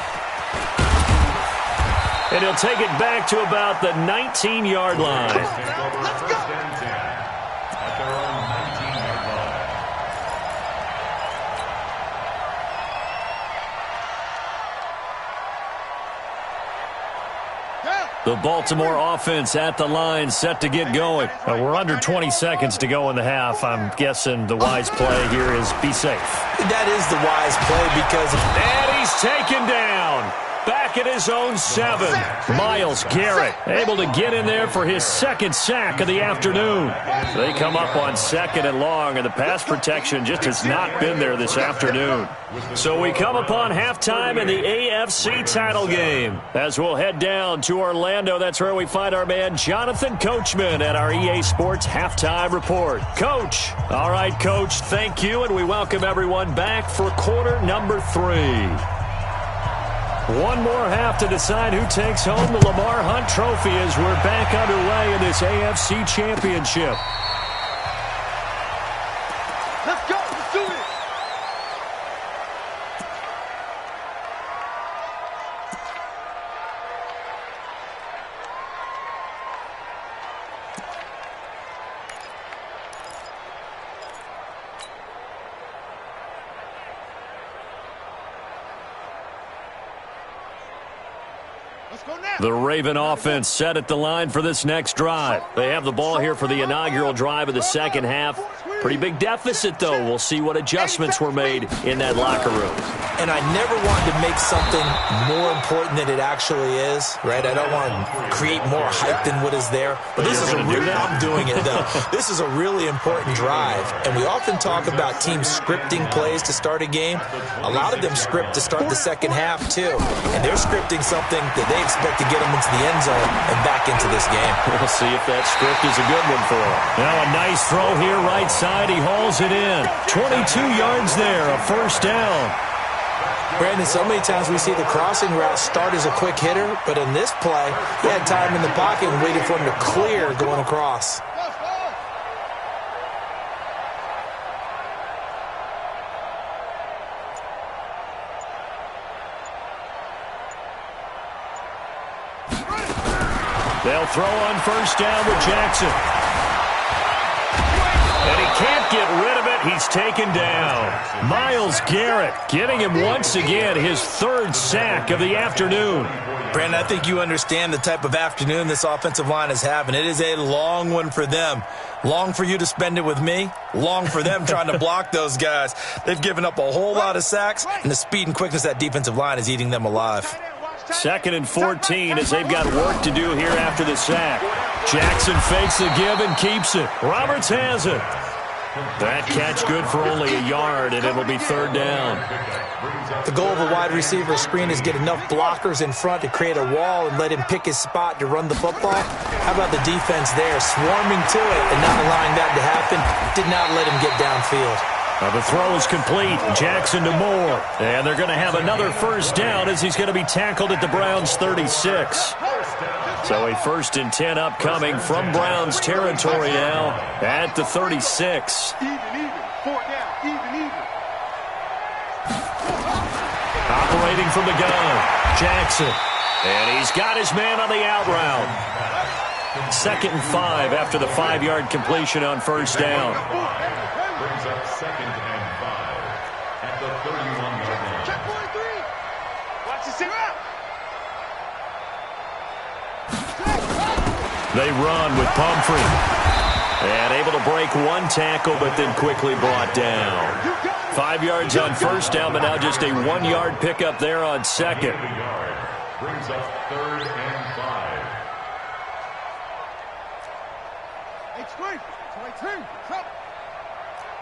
And he'll take it back to about the 19-yard line. Let's go. At their own 19-yard line. The Baltimore offense at the line, set to get going. We're under 20 seconds to go in the half. I'm guessing the wise play here is be safe. That is the wise play because... And he's taken down. Back at his own 7. Myles Garrett able to get in there for his second sack of the afternoon. They come up on 2nd and long, and the pass protection just has not been there this afternoon. So we come upon halftime in the AFC title game. As we'll head down to Orlando, that's where we find our man Jonathan Coachman at our EA Sports Halftime Report. Coach. All right, Coach, thank you, and we welcome everyone back for quarter number 3. One more half to decide who takes home the Lamar Hunt Trophy as we're back underway in this AFC Championship. Let's go. Let's do it. The Raven offense set at the line for this next drive. They have the ball here for the inaugural drive of the second half. Pretty big deficit, though. We'll see what adjustments were made in that locker room. And I never wanted to make something more important than it actually is, right? I don't want to create more hype than what is there. But this is a really, I'm doing it, though. This is a really important drive. And we often talk about teams scripting plays to start a game. A lot of them script to start the second half, too. And they're scripting something that they expect to get them into the end zone and back into this game. We'll see if that script is a good one for them. Now a nice throw here right side. He hauls it in. 22 yards there, a first down. Brandon, so many times we see the crossing route start as a quick hitter, but in this play, he had time in the pocket and waited for him to clear going across. They'll throw on first down with Jackson. And he can't get rid of it. He's taken down. Myles Garrett getting him once again his 3rd sack of the afternoon. Brandon, I think you understand the type of afternoon this offensive line is having. It is a long one for them. Long for you to spend it with me. Long for them trying to block those guys. They've given up a whole lot of sacks, and the speed and quickness of that defensive line is eating them alive. 2nd and 14 as they've got work to do here after the sack. Jackson fakes the give and keeps it. Roberts has it. That catch good for only a yard, and it'll be 3rd down. The goal of a wide receiver screen is get enough blockers in front to create a wall and let him pick his spot to run the football. How about the defense there, swarming to it and not allowing that to happen? Did not let him get downfield. Now the throw is complete. Jackson to Moore. And they're going to have another first down as he's going to be tackled at the Browns' 36. So a 1st and 10 upcoming from Browns territory now at the 36. Operating from the gun, Jackson. And he's got his man on the out route. 2nd and 5 after the 5-yard completion on first down. Brings up 2nd and 5 at the 31-yard line. Check 43. Watch the sit out. They run with Pumphrey. And able to break one tackle, but then quickly brought down. 5 yards on first down, but now just a 1-yard pickup there on 2nd. Brings up 3rd and 5. H3. 22. Come.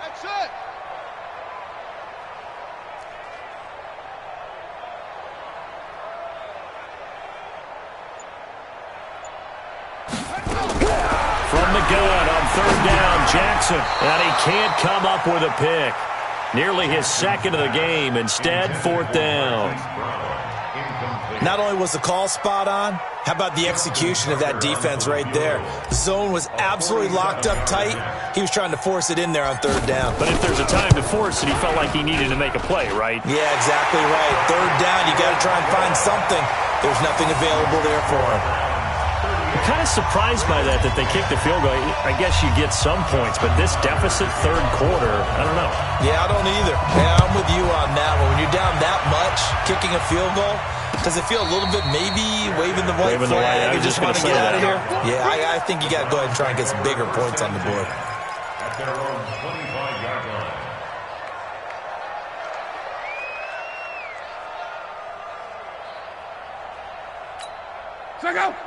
Action. From the gun on 3rd down, Jackson. And he can't come up with a pick. Nearly his 2nd of the game. Instead, 4th down. Not only was the call spot on, how about the execution of that defense right there? The zone was absolutely locked up tight. He was trying to force it in there on 3rd down. But if there's a time to force it, he felt like he needed to make a play, right? Yeah, exactly right. 3rd down, you got to try and find something. There's nothing available there for him. I'm kind of surprised by that they kicked the field goal. I guess you get some points, but this deficit 3rd quarter, I don't know. Yeah, I don't either. Yeah, I'm with you on that one. When you're down that much, kicking a field goal, Does it feel a little bit maybe waving the white flag and just want to get out of here? Yeah, I think you got to go ahead and try and get some bigger points on the board. At their own 25-yard line.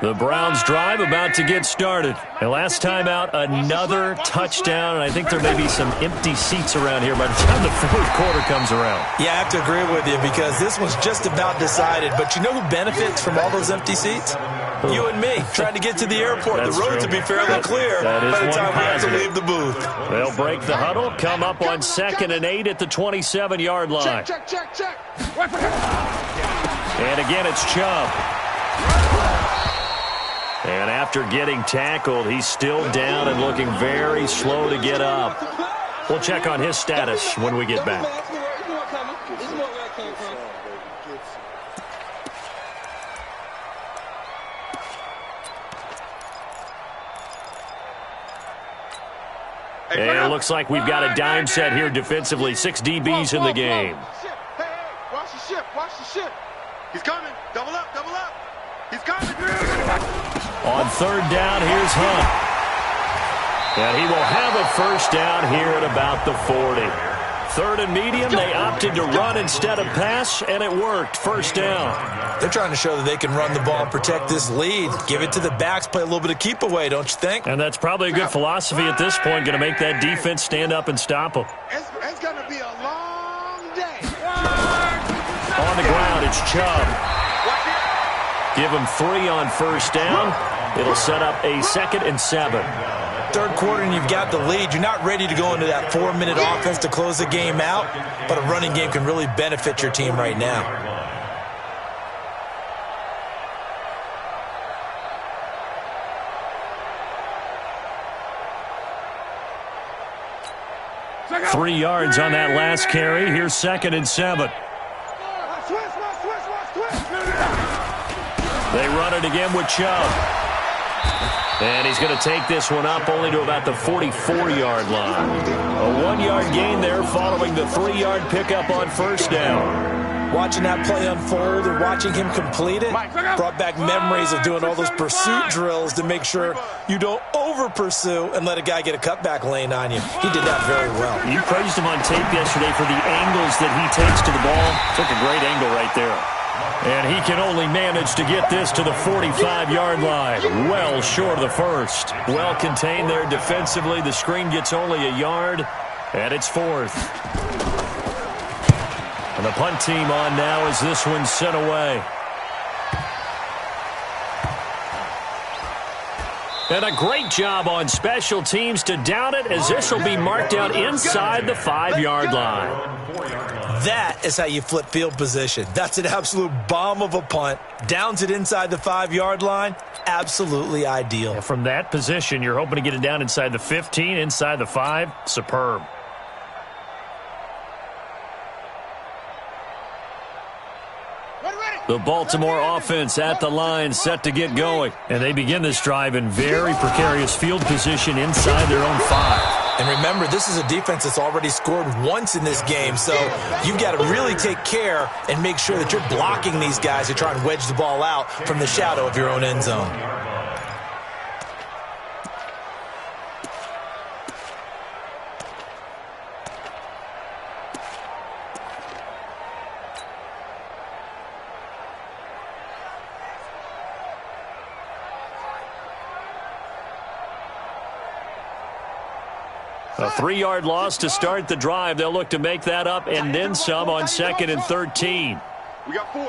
The Browns drive about to get started. And last time out, another touchdown. And I think there may be some empty seats around here by the time the fourth quarter comes around. Yeah, I have to agree with you because this one's just about decided. But you know who benefits from all those empty seats? You and me, trying to get to the airport. That's the roads true. will be fairly clear by the time we have to leave the booth. They'll break the huddle, come up on 2nd and 8 at the 27-yard line. Check. And again, it's Chubb. And after getting tackled, he's still down and looking very slow to get up. We'll check on his status when we get back. And it looks like we've got a dime set here defensively. 6 DBs in the game. Hey, watch the ship. He's coming. Double up. He's coming. On 3rd down, here's Hunt. And he will have a first down here at about the 40. 3rd and medium, they opted to run instead of pass, and it worked. First down. They're trying to show that they can run the ball and protect this lead. Give it to the backs, play a little bit of keep away, don't you think? And that's probably a good philosophy at this point, going to make that defense stand up and stop them. It's going to be a long day. On the ground, it's Chubb. Give him 3 on first down. It'll set up a 2nd and 7. 3rd quarter and you've got the lead. You're not ready to go into that 4-minute offense to close the game out, but a running game can really benefit your team right now. Three yards on that last carry. Here's 2nd and 7. They run it again with Chubb. And he's going to take this one up only to about the 44-yard line. A 1-yard gain there following the 3-yard pickup on first down. Watching that play unfold and watching him complete it brought back memories of doing all those pursuit drills to make sure you don't over-pursue and let a guy get a cutback lane on you. He did that very well. You praised him on tape yesterday for the angles that he takes to the ball. Took a great angle right there. And he can only manage to get this to the 45-yard line. Well short of the first. Well contained there defensively. The screen gets only a yard, and it's 4th. And the punt team on now as this one's sent away. And a great job on special teams to down it, as this will be marked out inside the 5-yard line. That is how you flip field position. That's an absolute bomb of a punt. Downs it inside the 5-yard line. Absolutely ideal. And from that position, you're hoping to get it down inside the 15, inside the 5. Superb. The Baltimore offense at the line, set to get going. And they begin this drive in very precarious field position inside their own 5. And remember, this is a defense that's already scored once in this game, so you've got to really take care and make sure that you're blocking these guys who try and wedge the ball out from the shadow of your own end zone. A 3-yard loss to start the drive. They'll look to make that up and then some on 2nd and 13. We got 4.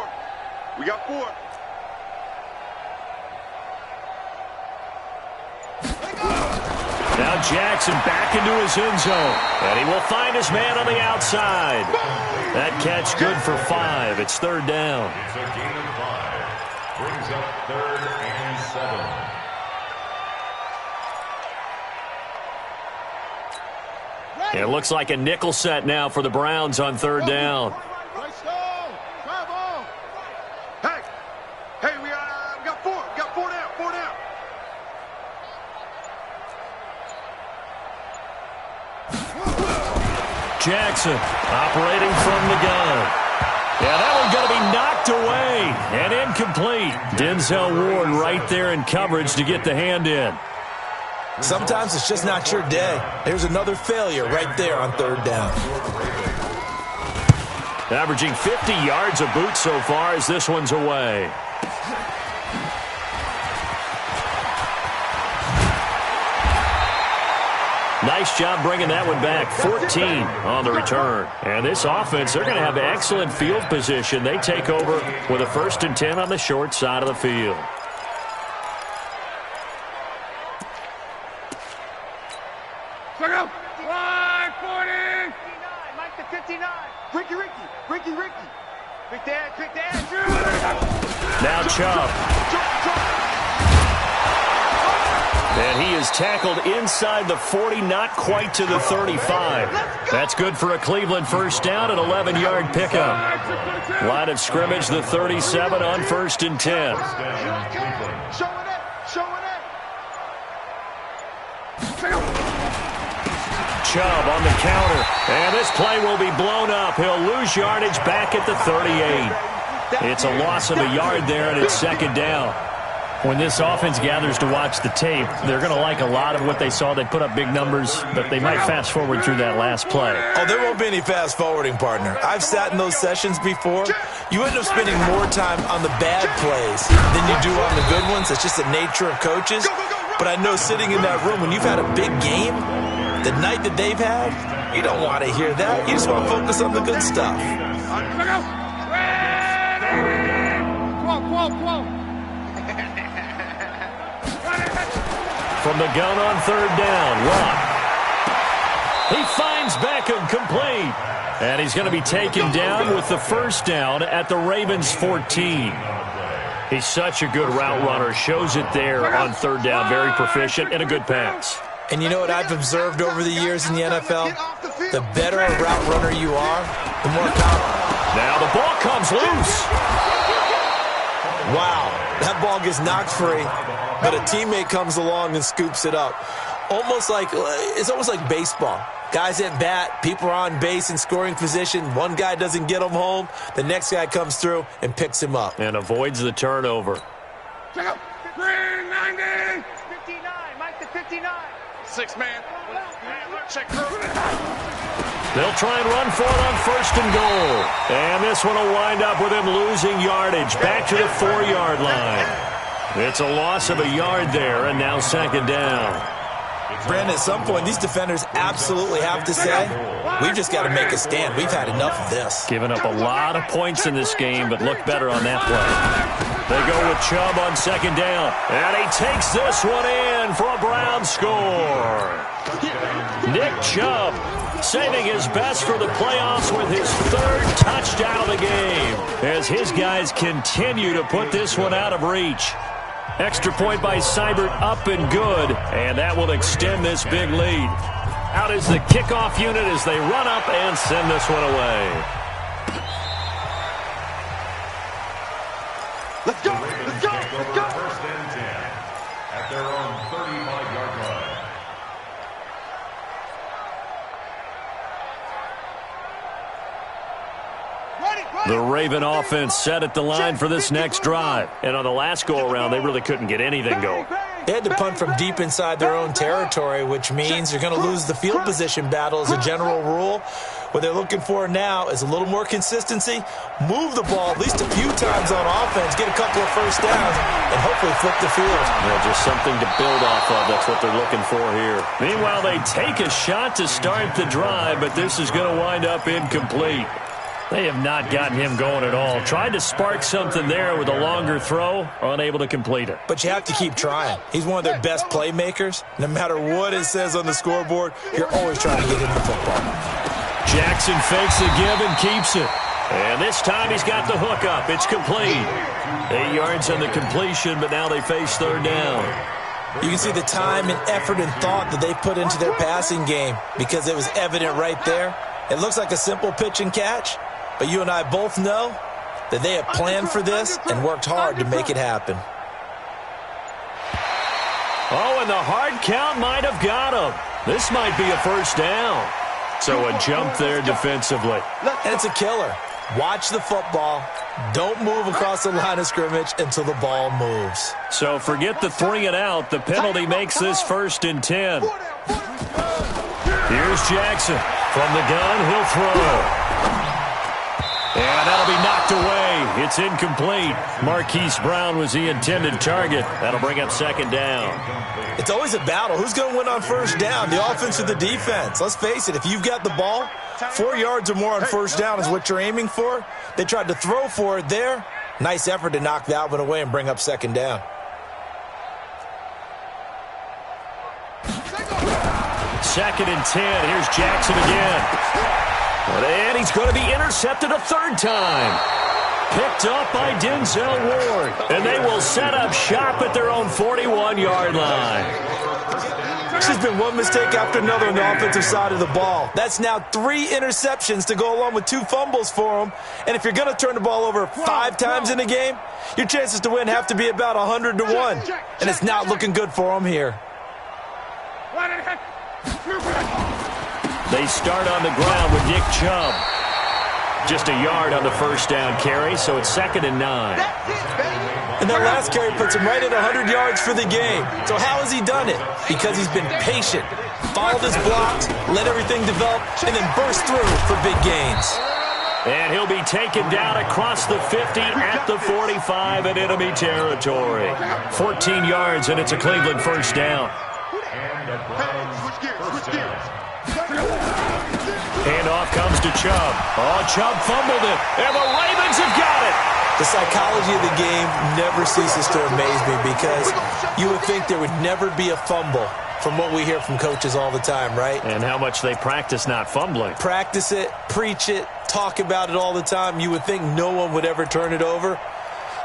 Now Jackson back into his end zone. And he will find his man on the outside. That catch good for 5. It's 3rd down. It's a gain of 5. Brings up 3rd and 7. It looks like a nickel set now for the Browns on 3rd down. Hey, we got 4. We got 4 down. 4 down. Jackson operating from the gun. Yeah, that one's going to be knocked away and incomplete. Denzel Ward right there in coverage to get the hand in. Sometimes it's just not your day. There's another failure right there on third down. Averaging 50 yards a boot so far as this one's away. Nice job bringing that one back. 14 on the return. And this offense, they're going to have excellent field position. They take over with a 1st and 10 on the short side of the field. Check out. 540. 59. Mike to 59. Ricky. Quick dad. Now Chubb. And he is tackled inside the 40, not quite to the 35. That's good for a Cleveland first down, an 11-yard pickup. Line of scrimmage, the 37 on 1st and 10. Chubb on the counter, and this play will be blown up. He'll lose yardage back at the 38. It's a loss of a yard there, and it's 2nd down. When this offense gathers to watch the tape, they're going to like a lot of what they saw. They put up big numbers, but they might fast forward through that last play. Oh, there won't be any fast forwarding, partner. I've sat in those sessions before. You end up spending more time on the bad plays than you do on the good ones. It's just the nature of coaches. But I know sitting in that room, when you've had a big game, the night that they've had, you don't want to hear that. You just want to focus on the good stuff. From the gun on 3rd down, Watt. He finds Beckham complete. And he's going to be taken down with the 1st down at the Ravens' 14. He's such a good route runner. Shows it there on 3rd down. Very proficient and a good pass. And you know what I've observed over the years in the NFL? The better a route runner you are, the more confident. Now the ball comes loose. Wow, that ball gets knocked free, but a teammate comes along and scoops it up. It's almost like baseball. Guys at bat, people are on base in scoring position. One guy doesn't get him home. The next guy comes through and picks him up. And avoids the turnover. Check out. 390. 59. Mike to 59. 6-man. Check. They'll try and run for it on 1st and goal. And this one will wind up with him losing yardage back to the 4-yard line. It's a loss of a yard there, and now 2nd down. Brandon, at some point, these defenders absolutely have to say, we've just got to make a stand. We've had enough of this. Giving up a lot of points in this game, but look better on that play. They go with Chubb on 2nd down. And he takes this one in for a Brown score. Nick Chubb saving his best for the playoffs with his 3rd touchdown of the game as his guys continue to put this one out of reach. Extra point by Seibert, up and good, and that will extend this big lead. Out is the kickoff unit as they run up and send this one away. Let's go! Let's go! Let's go! 1st and 10 at their own 35-yard line. The Raven offense set at the line for this next drive. And on the last go-around, they really couldn't get anything going. They had to punt from deep inside their own territory, which means you're going to lose the field position battle as a general rule. What they're looking for now is a little more consistency, move the ball at least a few times on offense, get a couple of 1st downs, and hopefully flip the field. Yeah, just something to build off of. That's what they're looking for here. Meanwhile, they take a shot to start the drive, but this is going to wind up incomplete. They have not gotten him going at all. Tried to spark something there with a longer throw, unable to complete it. But you have to keep trying. He's one of their best playmakers. No matter what it says on the scoreboard, you're always trying to get him the football. Jackson fakes the give and keeps it. And this time he's got the hook up. It's complete. 8 yards on the completion, but now they face 3rd down. You can see the time and effort and thought that they put into their passing game because it was evident right there. It looks like a simple pitch and catch, but you and I both know that they have planned for this and worked hard to make it happen. Oh, and the hard count might have got him. This might be a 1st down. So a jump there defensively. And it's a killer. Watch the football. Don't move across the line of scrimmage until the ball moves. So forget the 3 and out. The penalty makes this 1st and 10. Here's Jackson. From the gun, he'll throw. And that'll be knocked away. It's incomplete. Marquise Brown was the intended target. That'll bring up 2nd down. It's always a battle. Who's going to win on 1st down, the offense or the defense? Let's face it, if you've got the ball, 4 yards or more on 1st down is what you're aiming for. They tried to throw for it there. Nice effort to knock that one away and bring up 2nd down. 2nd and 10. Here's Jackson again. And he's going to be intercepted a 3rd time. Picked up by Denzel Ward. And they will set up shop at their own 41-yard line. There's just been one mistake after another on the offensive side of the ball. That's now 3 interceptions to go along with 2 fumbles for them. And if you're going to turn the ball over 5 times in a game, your chances to win have to be about 100 to 1. And it's not looking good for them here. They start on the ground with Nick Chubb. Just a yard on the 1st down carry, so it's 2nd and 9. And that last carry puts him right at 100 yards for the game. So how has he done it? Because he's been patient, followed his blocks, let everything develop, and then burst through for big gains. And he'll be taken down across the 50 at the 45 in enemy territory. 14 yards, and it's a Cleveland 1st down. Handoff comes to Chubb. Oh, Chubb fumbled it, and the Ravens have got it. The psychology of the game never ceases to amaze me because you would think there would never be a fumble from what we hear from coaches all the time, right? And how much they practice not fumbling. Practice it, preach it, talk about it all the time. You would think no one would ever turn it over.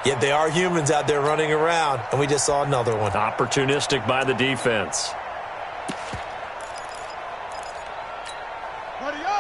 Yet they are humans out there running around, and we just saw another one. Opportunistic by the defense.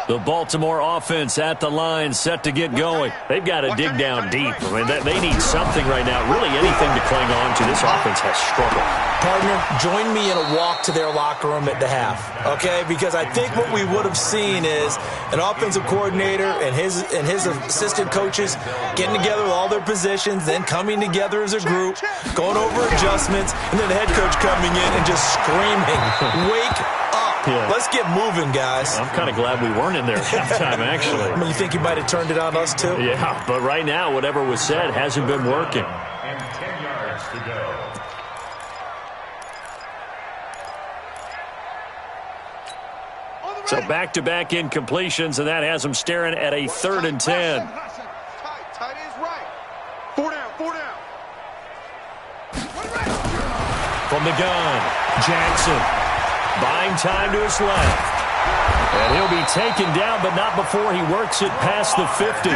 The Baltimore offense at the line, set to get going. They've got to dig down deep. I mean, they need something right now, really anything to cling on to. This offense has struggled. Partner, join me in a walk to their locker room at the half, okay? Because I think what we would have seen is an offensive coordinator and his assistant coaches getting together with all their positions, then coming together as a group, going over adjustments, and then the head coach coming in and just screaming, "Wake up." Yeah. Let's get moving, guys. I'm kind of glad we weren't in there at halftime, actually. I mean, you think he might have turned it on us, too? Yeah, but right now, whatever was said hasn't been working. And 10 yards to go. So back-to-back incompletions, and that has them staring at a 3rd and 10. Tight is right. 4 down, 4 down. From the gun, Jackson. Buying time to his left. And he'll be taken down, but not before he works it past the 50.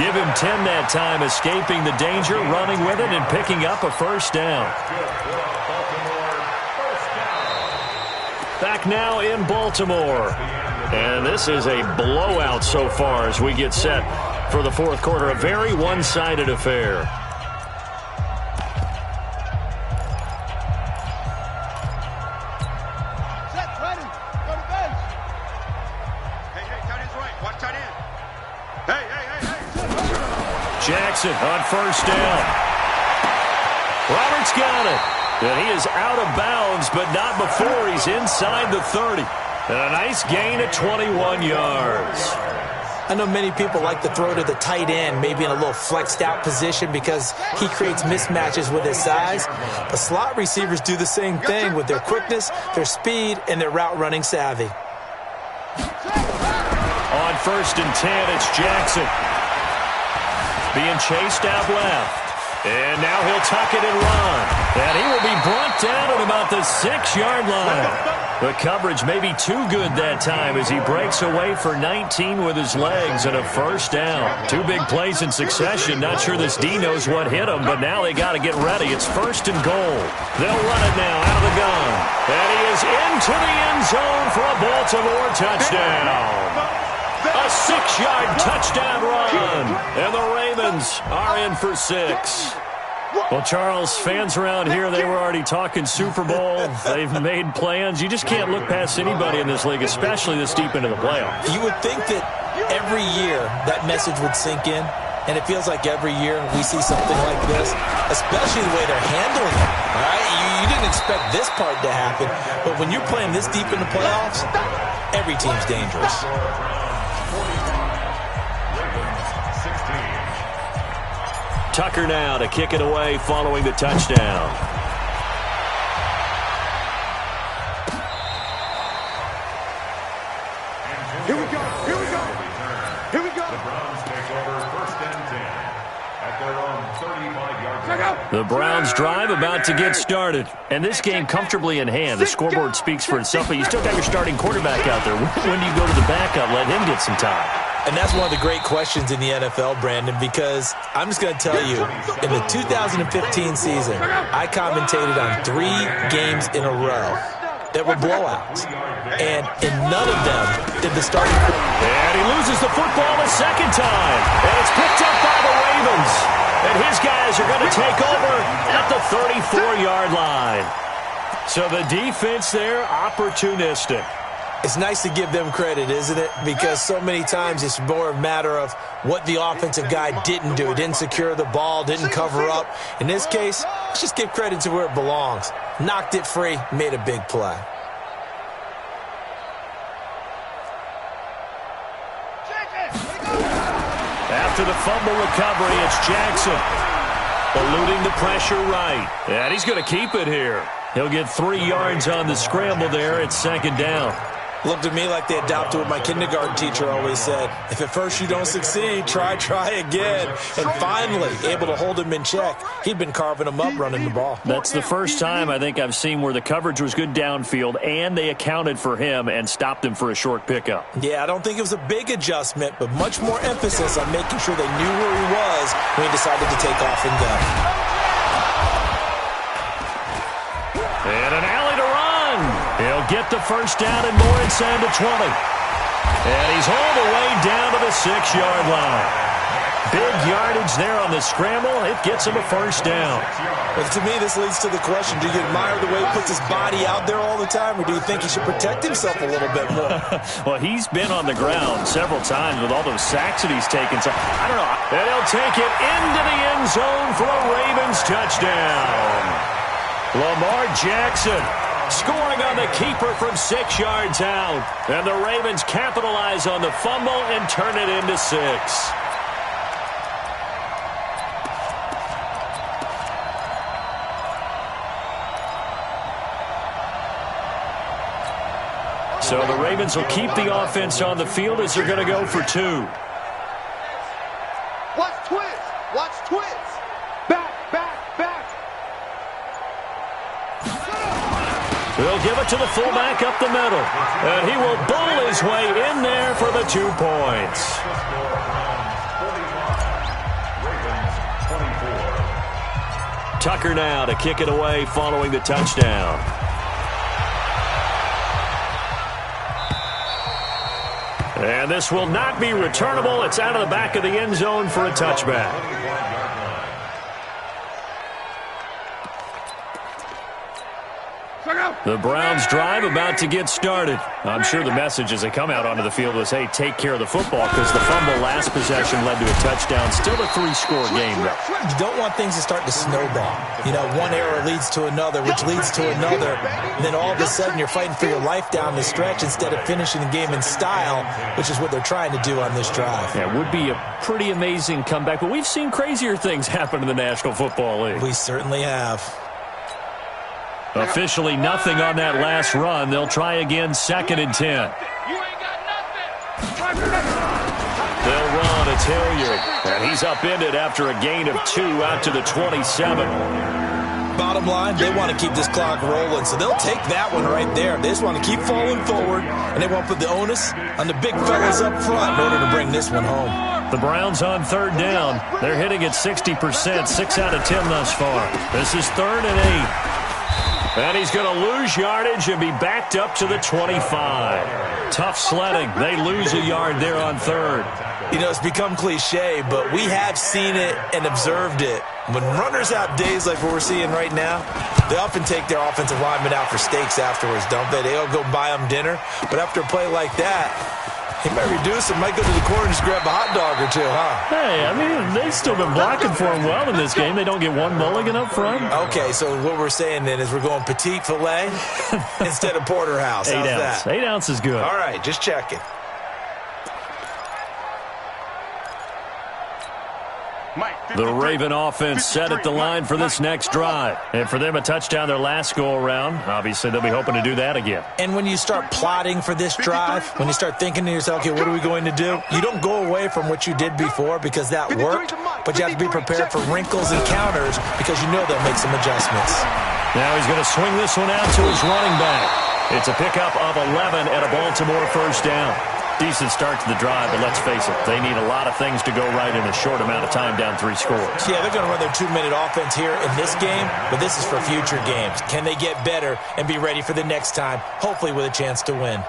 Give him 10 that time, escaping the danger, running with it, and picking up a 1st down. Back now in Baltimore. And this is a blowout so far as we get set for the 4th quarter. A very one-sided affair. Jackson on 1st down. Roberts got it. And he is out of bounds, but not before he's inside the 30. And a nice gain of 21 yards. I know many people like to throw to the tight end, maybe in a little flexed out position because he creates mismatches with his size. But slot receivers do the same thing with their quickness, their speed, and their route running savvy. On 1st and 10, it's Jackson. Being chased out left. And now he'll tuck it and run. And he will be brought down at about the 6-yard line. The coverage may be too good that time as he breaks away for 19 with his legs and a 1st down. 2 big plays in succession. Not sure this D knows what hit him, but now they got to get ready. It's 1st and goal. They'll run it now out of the gun. And he is into the end zone for a Baltimore touchdown. A 6-yard touchdown run, and the Ravens are in for 6. Well, Charles, fans around here, they were already talking Super Bowl. They've made plans. You just can't look past anybody in this league, especially this deep into the playoffs. You would think that every year that message would sink in, and it feels like every year we see something like this, especially the way they're handling it. All right? You didn't expect this part to happen, but when you're playing this deep in the playoffs, every team's dangerous. Tucker now to kick it away following the touchdown. Here we go. Here we go. Here we go. The Browns take over 1st and 10 at their own 35-yard line. The Browns drive about to get started. And this game comfortably in hand. The scoreboard speaks for itself, but you still got your starting quarterback out there. When do you go to the backup? Let him get some time. And that's one of the great questions in the NFL, Brandon, because I'm just going to tell you, in the 2015 season, I commentated on 3 games in a row that were blowouts. And in none of them did the starting... And he loses the football a second time. And it's picked up by the Ravens. And his guys are going to take over at the 34-yard line. So the defense there, opportunistic. It's nice to give them credit, isn't it? Because so many times it's more a matter of what the offensive guy didn't do. Didn't secure the ball, didn't cover up. In this case, let's just give credit to where it belongs. Knocked it free, made a big play. After the fumble recovery, it's Jackson. Eluding the pressure right. And he's going to keep it here. He'll get 3 yards on the scramble there. It's 2nd down. Looked to me like they adopted what my kindergarten teacher always said. If at first you don't succeed, try again. And finally, able to hold him in check. He'd been carving him up running the ball. That's the first time I think I've seen where the coverage was good downfield and they accounted for him and stopped him for a short pickup. Yeah, I don't think it was a big adjustment, but much more emphasis on making sure they knew where he was when he decided to take off and go. And an alley to run. He'll get the first down and more inside the 20. And he's all the way down to the 6-yard line. Big yardage there on the scramble. It gets him a first down. Well, to me, this leads to the question, do you admire the way he puts his body out there all the time, or do you think he should protect himself a little bit more? Well, he's been on the ground several times with all those sacks that he's taken. So, I don't know. And he'll take it into the end zone for a Ravens touchdown. Lamar Jackson scoring on the keeper from 6 yards out. And the Ravens capitalize on the fumble and turn it into 6. So the Ravens will keep the offense on the field as they're going to go for 2. Watch twist. Watch twist. Back. They'll give it to the fullback up the middle. And he will bowl his way in there for the 2 points. Tucker now to kick it away following the touchdown. And this will not be returnable. It's out of the back of the end zone for a touchback. The Browns drive about to get started. I'm sure the message as they come out onto the field was, hey, take care of the football, because the fumble last possession led to a touchdown. Still a 3-score game, though. You don't want things to start to snowball. You know, one error leads to another, which leads to another. And then all of a sudden you're fighting for your life down the stretch instead of finishing the game in style, which is what they're trying to do on this drive. Yeah, it would be a pretty amazing comeback, but we've seen crazier things happen in the National Football League. We certainly have. Officially nothing on that last run. They'll try again, 2nd and 10. You ain't got nothing. They'll run. It's Hilliard. And he's upended after a gain of 2 out to the 27. Bottom line, they want to keep this clock rolling, so they'll take that one right there. They just want to keep falling forward, and they want to put the onus on the big fellas up front in order to bring this one home. The Browns on 3rd down. They're hitting at 60%, 6 out of 10 thus far. This is 3rd and 8. And he's going to lose yardage and be backed up to the 25. Tough sledding. They lose a yard there on 3rd. You know, it's become cliche, but we have seen it and observed it. When runners have days like what we're seeing right now, they often take their offensive linemen out for steaks afterwards, don't they? They'll go buy them dinner. But after a play like that, He might reduce it, might go to the corner and just grab a hot dog or two, huh? Hey, I mean, they've still been blocking for him well in this game. They don't get one mulligan up front. Okay, so what we're saying then is we're going petite filet instead of porterhouse. How's that? 8 ounce is good. All right, just checking. The Raven offense set at the line for this next drive. And for them, a touchdown their last go-around. Obviously, they'll be hoping to do that again. And when you start plotting for this drive, when you start thinking to yourself, okay, what are we going to do? You don't go away from what you did before because that worked, but you have to be prepared for wrinkles and counters because you know they'll make some adjustments. Now he's going to swing this one out to his running back. It's a pickup of 11 and a Baltimore first down. Decent start to the drive, but let's face it, they need a lot of things to go right in a short amount of time down 3 scores. Yeah, they're going to run their 2-minute offense here in this game, but this is for future games. Can they get better and be ready for the next time, hopefully with a chance to win?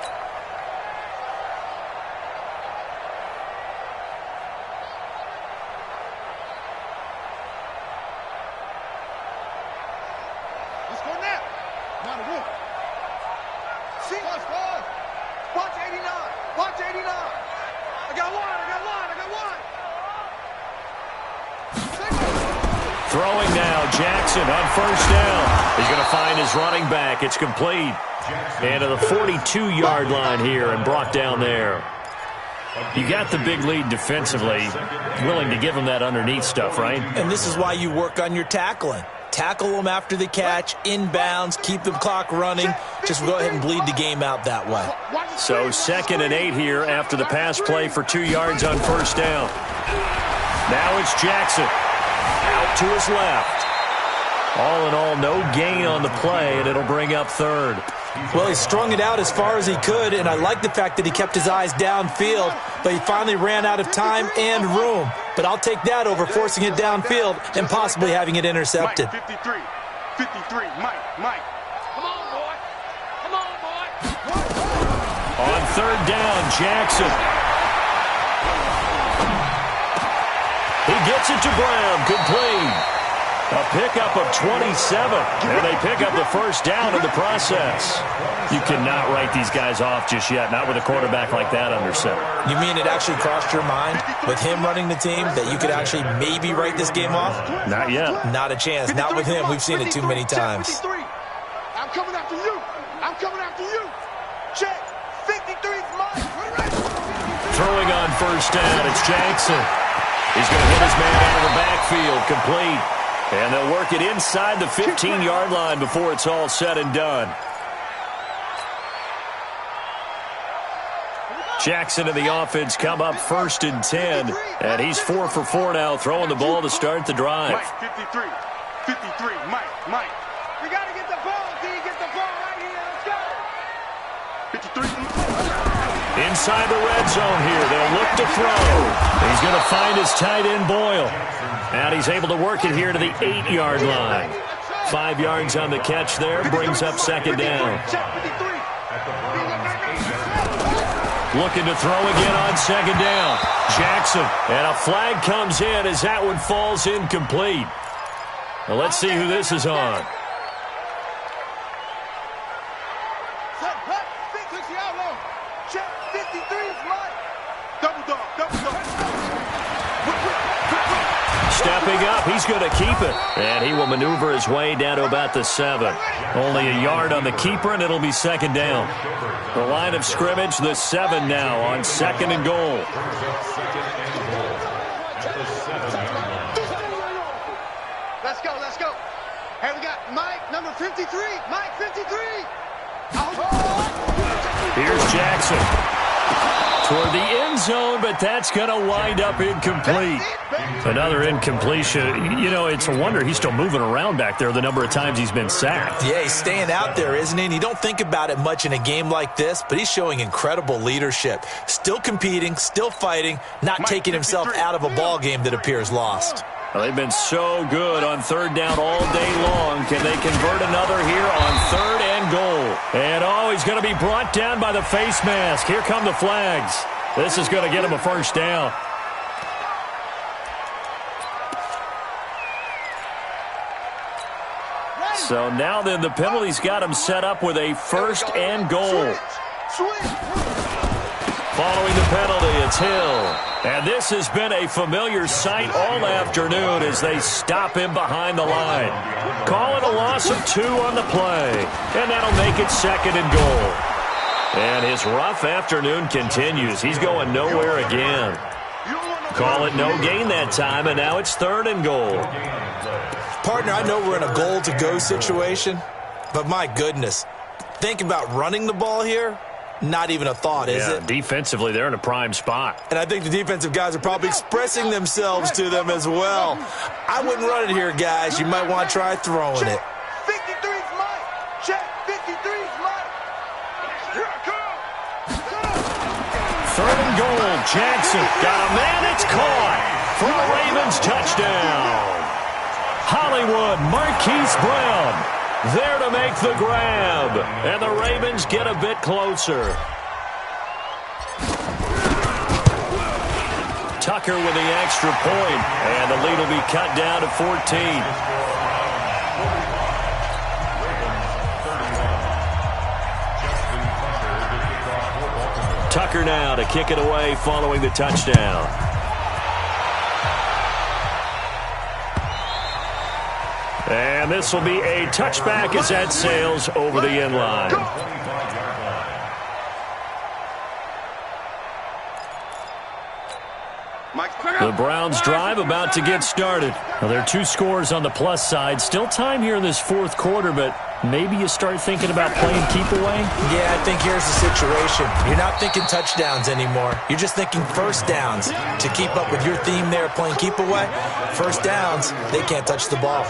Let's go now. Not a rule. See, let's go. Watch 89. Watch 89. I got one. Throwing now, Jackson on first down. He's going to find his running back. It's complete. And to the 42-yard line here and brought down there. You got the big lead defensively, willing to give him that underneath stuff, right? And this is why you work on your tackling. Tackle them after the catch, inbounds, keep the clock running. Just go ahead and bleed the game out that way. So 2nd and 8 here after the pass play for 2 yards on first down. Now it's Jackson. Out to his left. All in all, no gain on the play, and it'll bring up 3rd. Well, he strung it out as far as he could, and I like the fact that he kept his eyes downfield, but he finally ran out of time and room. But I'll take that over forcing it downfield and possibly having it intercepted. Mike, 53, Mike. Come on, boy. On 3rd down, Jackson. He gets it to Brown, complete. A pickup of 27, and they pick up the first down in the process. You cannot write these guys off just yet, not with a quarterback like that under center. You mean it actually crossed your mind with him running the team that you could actually maybe write this game off? Not yet. Not a chance. Not with him. We've seen it too many times. I'm coming after you. Check. 53's mine. Throwing on first down, it's Jackson. He's going to hit his man out of the backfield, complete. And they'll work it inside the 15-yard line before it's all said and done. Jackson and the offense come up 1st and 10. And he's 4 for 4 now, throwing the ball to start the drive. Mike, 53, Mike. We got to get the ball, D. Get the ball right here. Let's go. 53. Inside the red zone here. They'll look to throw. He's going to find his tight end, Boyle. And he's able to work it here to the 8-yard line. 5 yards on the catch there. Brings up 2nd down. Looking to throw again on 2nd down. Jackson. And a flag comes in as that one falls incomplete. Well, let's see who this is on. Stepping up, he's going to keep it. And he will maneuver his way down to about the 7. Only a yard on the keeper, and it'll be 2nd down. The line of scrimmage, the 7 now on 2nd and goal. Let's go. Hey, we got Mike, number 53. Mike, 53. Here's Jackson. Toward the end zone, but that's going to wind up incomplete. Another incompletion. You know, it's a wonder he's still moving around back there the number of times he's been sacked. Yeah, he's staying out there, isn't he? And you don't think about it much in a game like this, but he's showing incredible leadership. Still competing, still fighting, not taking himself out of a ball game that appears lost. Well, they've been so good on 3rd down all day long. Can they convert another here on 3rd and goal? And, he's going to be brought down by the face mask. Here come the flags. This is going to get him a first down. So now then the penalty's got him set up with a 1st and goal. Following the penalty, it's Hill. And this has been a familiar sight all afternoon as they stop him behind the line. Call it a loss of 2 on the play. And that'll make it 2nd and goal. And his rough afternoon continues. He's going nowhere again. Call it no gain that time, and now it's 3rd and goal. Partner, I know we're in a goal-to-go situation, but my goodness, think about running the ball here. Not even a thought, is it? Defensively, they're in a prime spot. And I think the defensive guys are probably expressing themselves to them as well. I wouldn't run it here, guys. You might want to try throwing it. 53's mine. Check. 53's mine. Here I come. 3rd and goal. Jackson got a man. It's caught for a Ravens touchdown. Hollywood, Marquise Brown there to make the grab. And the Ravens get a bit closer. Tucker with the extra point. And the lead will be cut down to 14. Tucker now to kick it away following the touchdown. And this will be a touchback as that sails over the end line. The Browns drive about to get started. Well, there are 2 scores on the plus side. Still time here in this 4th quarter, but maybe you start thinking about playing keep away? Yeah, I think here's the situation. You're not thinking touchdowns anymore. You're just thinking first downs. To keep up with your theme there, playing keep away, first downs, they can't touch the ball.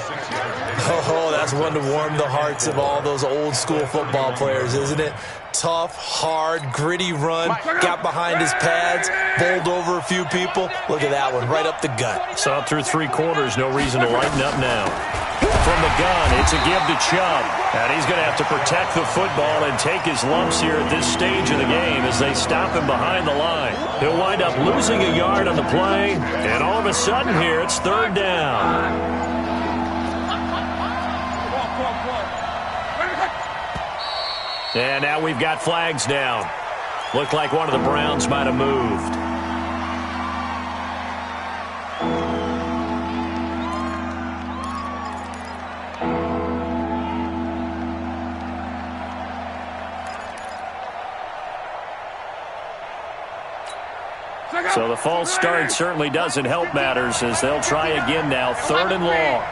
Oh, that's one to warm the hearts of all those old school football players, isn't it? Tough, hard, gritty run, got behind his pads, bowled over a few people. Look at that one, right up the gut. So through 3 quarters, no reason to lighten up now. From the gun, it's a give to Chubb. And he's going to have to protect the football and take his lumps here at this stage of the game as they stop him behind the line. He'll wind up losing a yard on the play, and all of a sudden here, it's 3rd down. And now we've got flags down. Looked like one of the Browns might have moved. So the false start certainly doesn't help matters as they'll try again now. 3rd and long.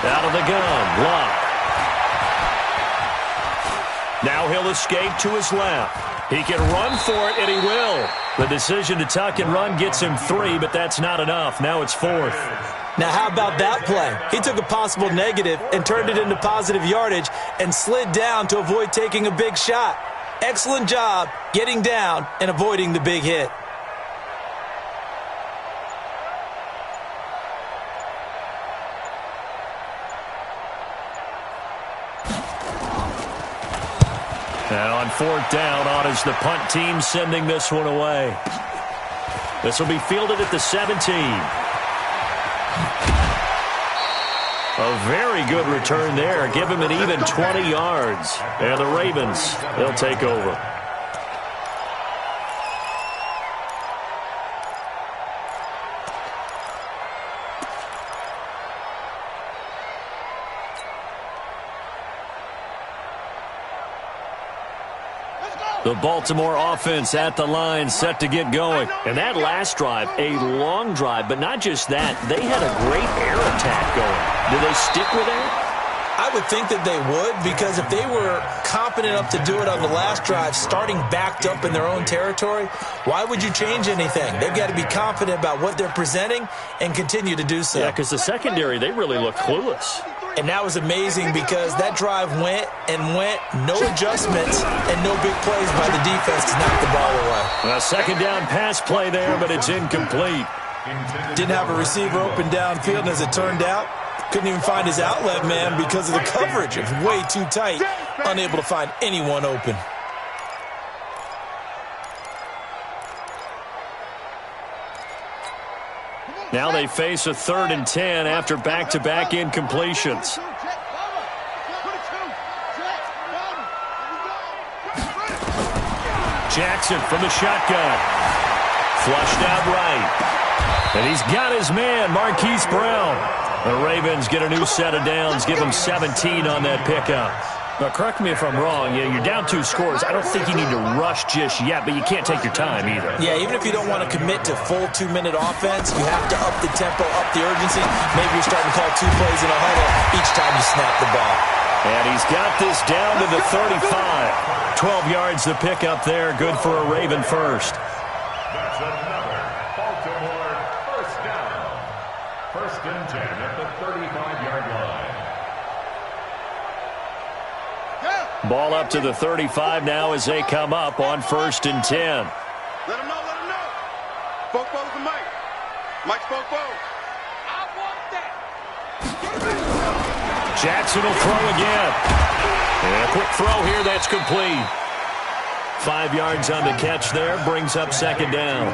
Out of the gun, Luck. Now he'll escape to his left. He can run for it, and he will. The decision to tuck and run gets him 3, but that's not enough. Now it's 4th. Now how about that play? He took a possible negative and turned it into positive yardage and slid down to avoid taking a big shot. Excellent job getting down and avoiding the big hit. Now on 4th down, on is the punt team sending this one away. This will be fielded at the 17. A very good return there. Give him an even 20 yards. And the Ravens, they'll take over. The Baltimore offense at the line, set to get going. And that last drive, a long drive, but not just that. They had a great air attack going. Do they stick with that? I would think that they would, because if they were competent enough to do it on the last drive, starting backed up in their own territory, why would you change anything? They've got to be confident about what they're presenting and continue to do so. Yeah, because the secondary, they really look clueless. And that was amazing because that drive went and went, no adjustments and no big plays by the defense to knock the ball away. A 2nd down pass play there, but it's incomplete. Didn't have a receiver open downfield, and as it turned out, couldn't even find his outlet man because of the coverage. It was way too tight, unable to find anyone open. Now they face a 3rd and 10 after back-to-back incompletions. Jackson from the shotgun. Flushed out right. And he's got his man, Marquise Brown. The Ravens get a new set of downs, give him 17 on that pickup. Now, correct me if I'm wrong. Yeah, you're down 2 scores. I don't think you need to rush just yet, but you can't take your time either. Yeah, even if you don't want to commit to full 2-minute offense, you have to up the tempo, up the urgency. Maybe you're starting to call 2 plays in a huddle each time you snap the ball. And he's got this down to the 35. 12 yards to pick up there. Good for a Raven first. That's another Baltimore first down. First and 10 at the 35-yard line. Ball up to the 35 now as they come up on first and 10. Let him know, let him know. Fofo's the Mike. Mike's Fofo. I want that. Jackson will throw again. And a quick throw here, that's complete. 5 yards on the catch there, brings up second down.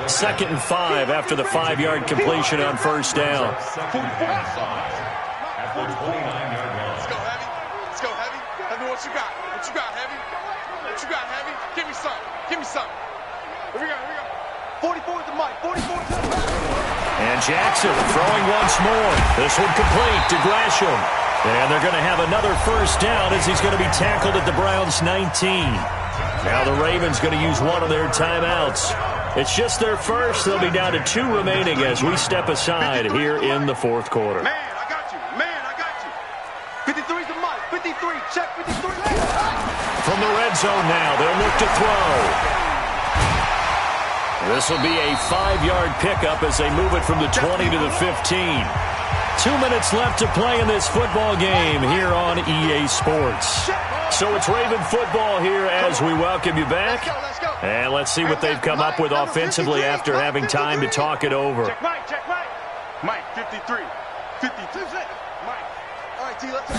2nd and 5 after the 5-yard completion on first down. At the 29-yard line. Let's go, Heavy. Let's go, Heavy. Let me know what you got. What you got, Heavy? What you got, Heavy? Give me some. Give me some. Here we go, here we go. 44 to Mike. 44 to Mike. And Jackson throwing once more. This one complete to Gresham. And they're going to have another first down as he's going to be tackled at the Browns' 19. Now the Ravens going to use one of their timeouts. It's just their first. They'll be down to 2 remaining as we step aside here in the 4th quarter. Man, I got you. Man, I got you. 53's the Mike. 53. Check 53. From the red zone now, they'll look to throw. This will be a 5-yard pickup as they move it from the 20 to the 15. 2 minutes left to play in this football game here on EA Sports. So it's Raven football here as we welcome you back. And let's see what they've come up with offensively after having time to talk it over. Check Mike. Check Mike. Mike, 53. 52. Mike. All right, T, let's go.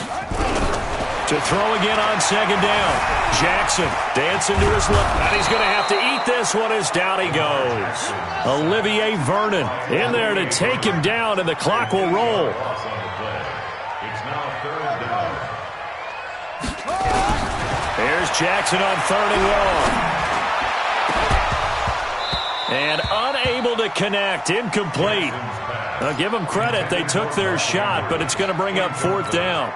To throw again on second down. Jackson dancing to his left. And he's going to have to eat this one as down he goes. Olivier Vernon in there to take him down, and the clock will roll. It's now 3rd down. There's Jackson on 3rd and long. And unable to connect. Incomplete. Now give them credit. They took their shot, but it's going to bring up 4th down.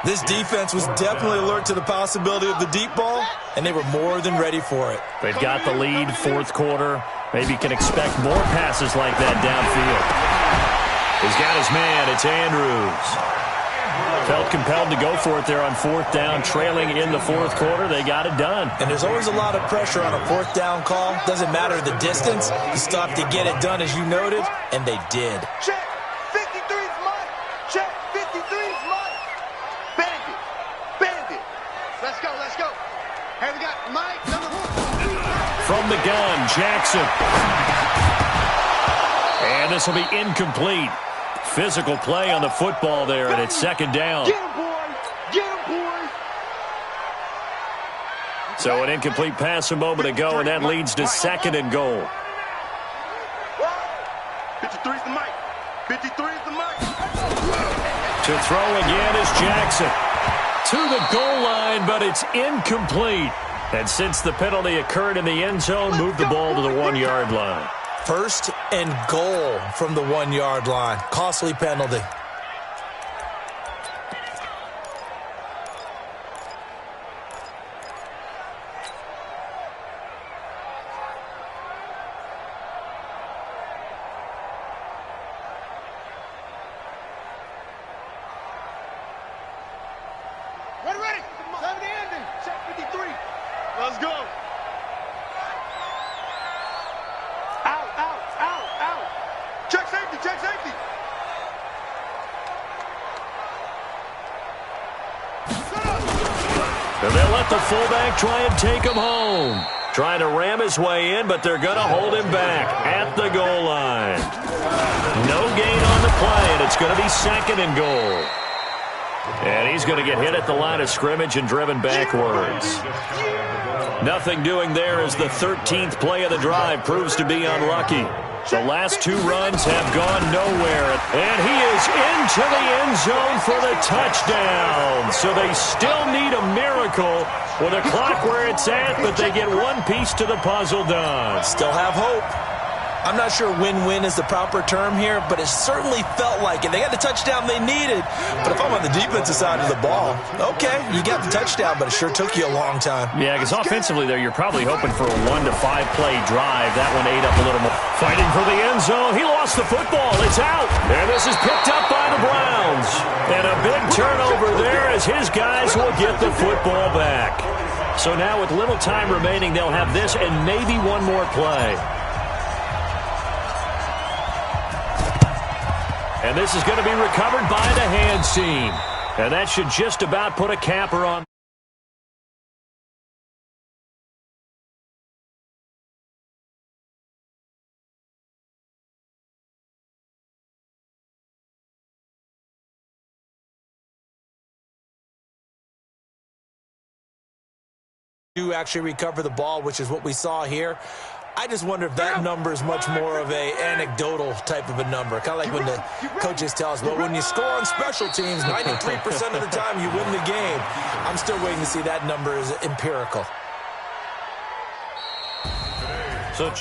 This defense was definitely alert to the possibility of the deep ball, and they were more than ready for it. They've got the lead, 4th quarter. Maybe can expect more passes like that downfield. He's got his man. It's Andrews. Felt compelled to go for it there on 4th down, trailing in the 4th quarter. They got it done. And there's always a lot of pressure on a 4th down call. Doesn't matter the distance. You still have to get it done, as you noted, and they did. Check. 53's Mike. Check. 53's Mike. Bandit. Bandit. Let's go. Let's go. Hey, we got Mike, number 1. From the gun, Jackson. And this will be incomplete. Physical play on the football there, and it's 2nd down. Get him, boy. Get him, boy. So an incomplete pass a moment ago, and that leads to 2nd and goal. 53's the Mike. 53's the Mike. To throw again is Jackson. To the goal line, but it's incomplete. And since the penalty occurred in the end zone, move the ball to the 1-yard line. 1st and goal from the 1-yard line. Costly penalty. Ready. 70 ending. Check 53. Let's go. Out. Check safety. And they'll let the fullback try and take him home. Trying to ram his way in, but they're going to hold him back at the goal line. No gain on the play, and it's going to be 2nd and goal. And he's going to get hit at the line of scrimmage and driven backwards. Nothing doing there as the 13th play of the drive proves to be unlucky. The last two runs have gone nowhere, and he is into the end zone for the touchdown. So they still need a miracle with a clock where it's at, but they get one piece to the puzzle done. Still have hope. I'm not sure win-win is the proper term here, but it certainly felt like it. They got the touchdown they needed, but if I'm on the defensive side of the ball, okay, you got the touchdown, but it sure took you a long time. Yeah, because offensively there, you're probably hoping for a 1 to 5 play drive. That one ate up a little more. Fighting for the end zone. He lost the football. It's out. And this is picked up by the Browns. And a big turnover there as his guys will get the football back. So now with little time remaining, they'll have this and maybe one more play. And this is going to be recovered by the hands team. And that should just about put a capper on. To actually recover the ball, which is what we saw here. I just wonder if that number is much more of a anecdotal type of a number. Kind of like when the coaches tell us, well, when you score on special teams, 93% of the time you win the game. I'm still waiting to see that number is empirical. So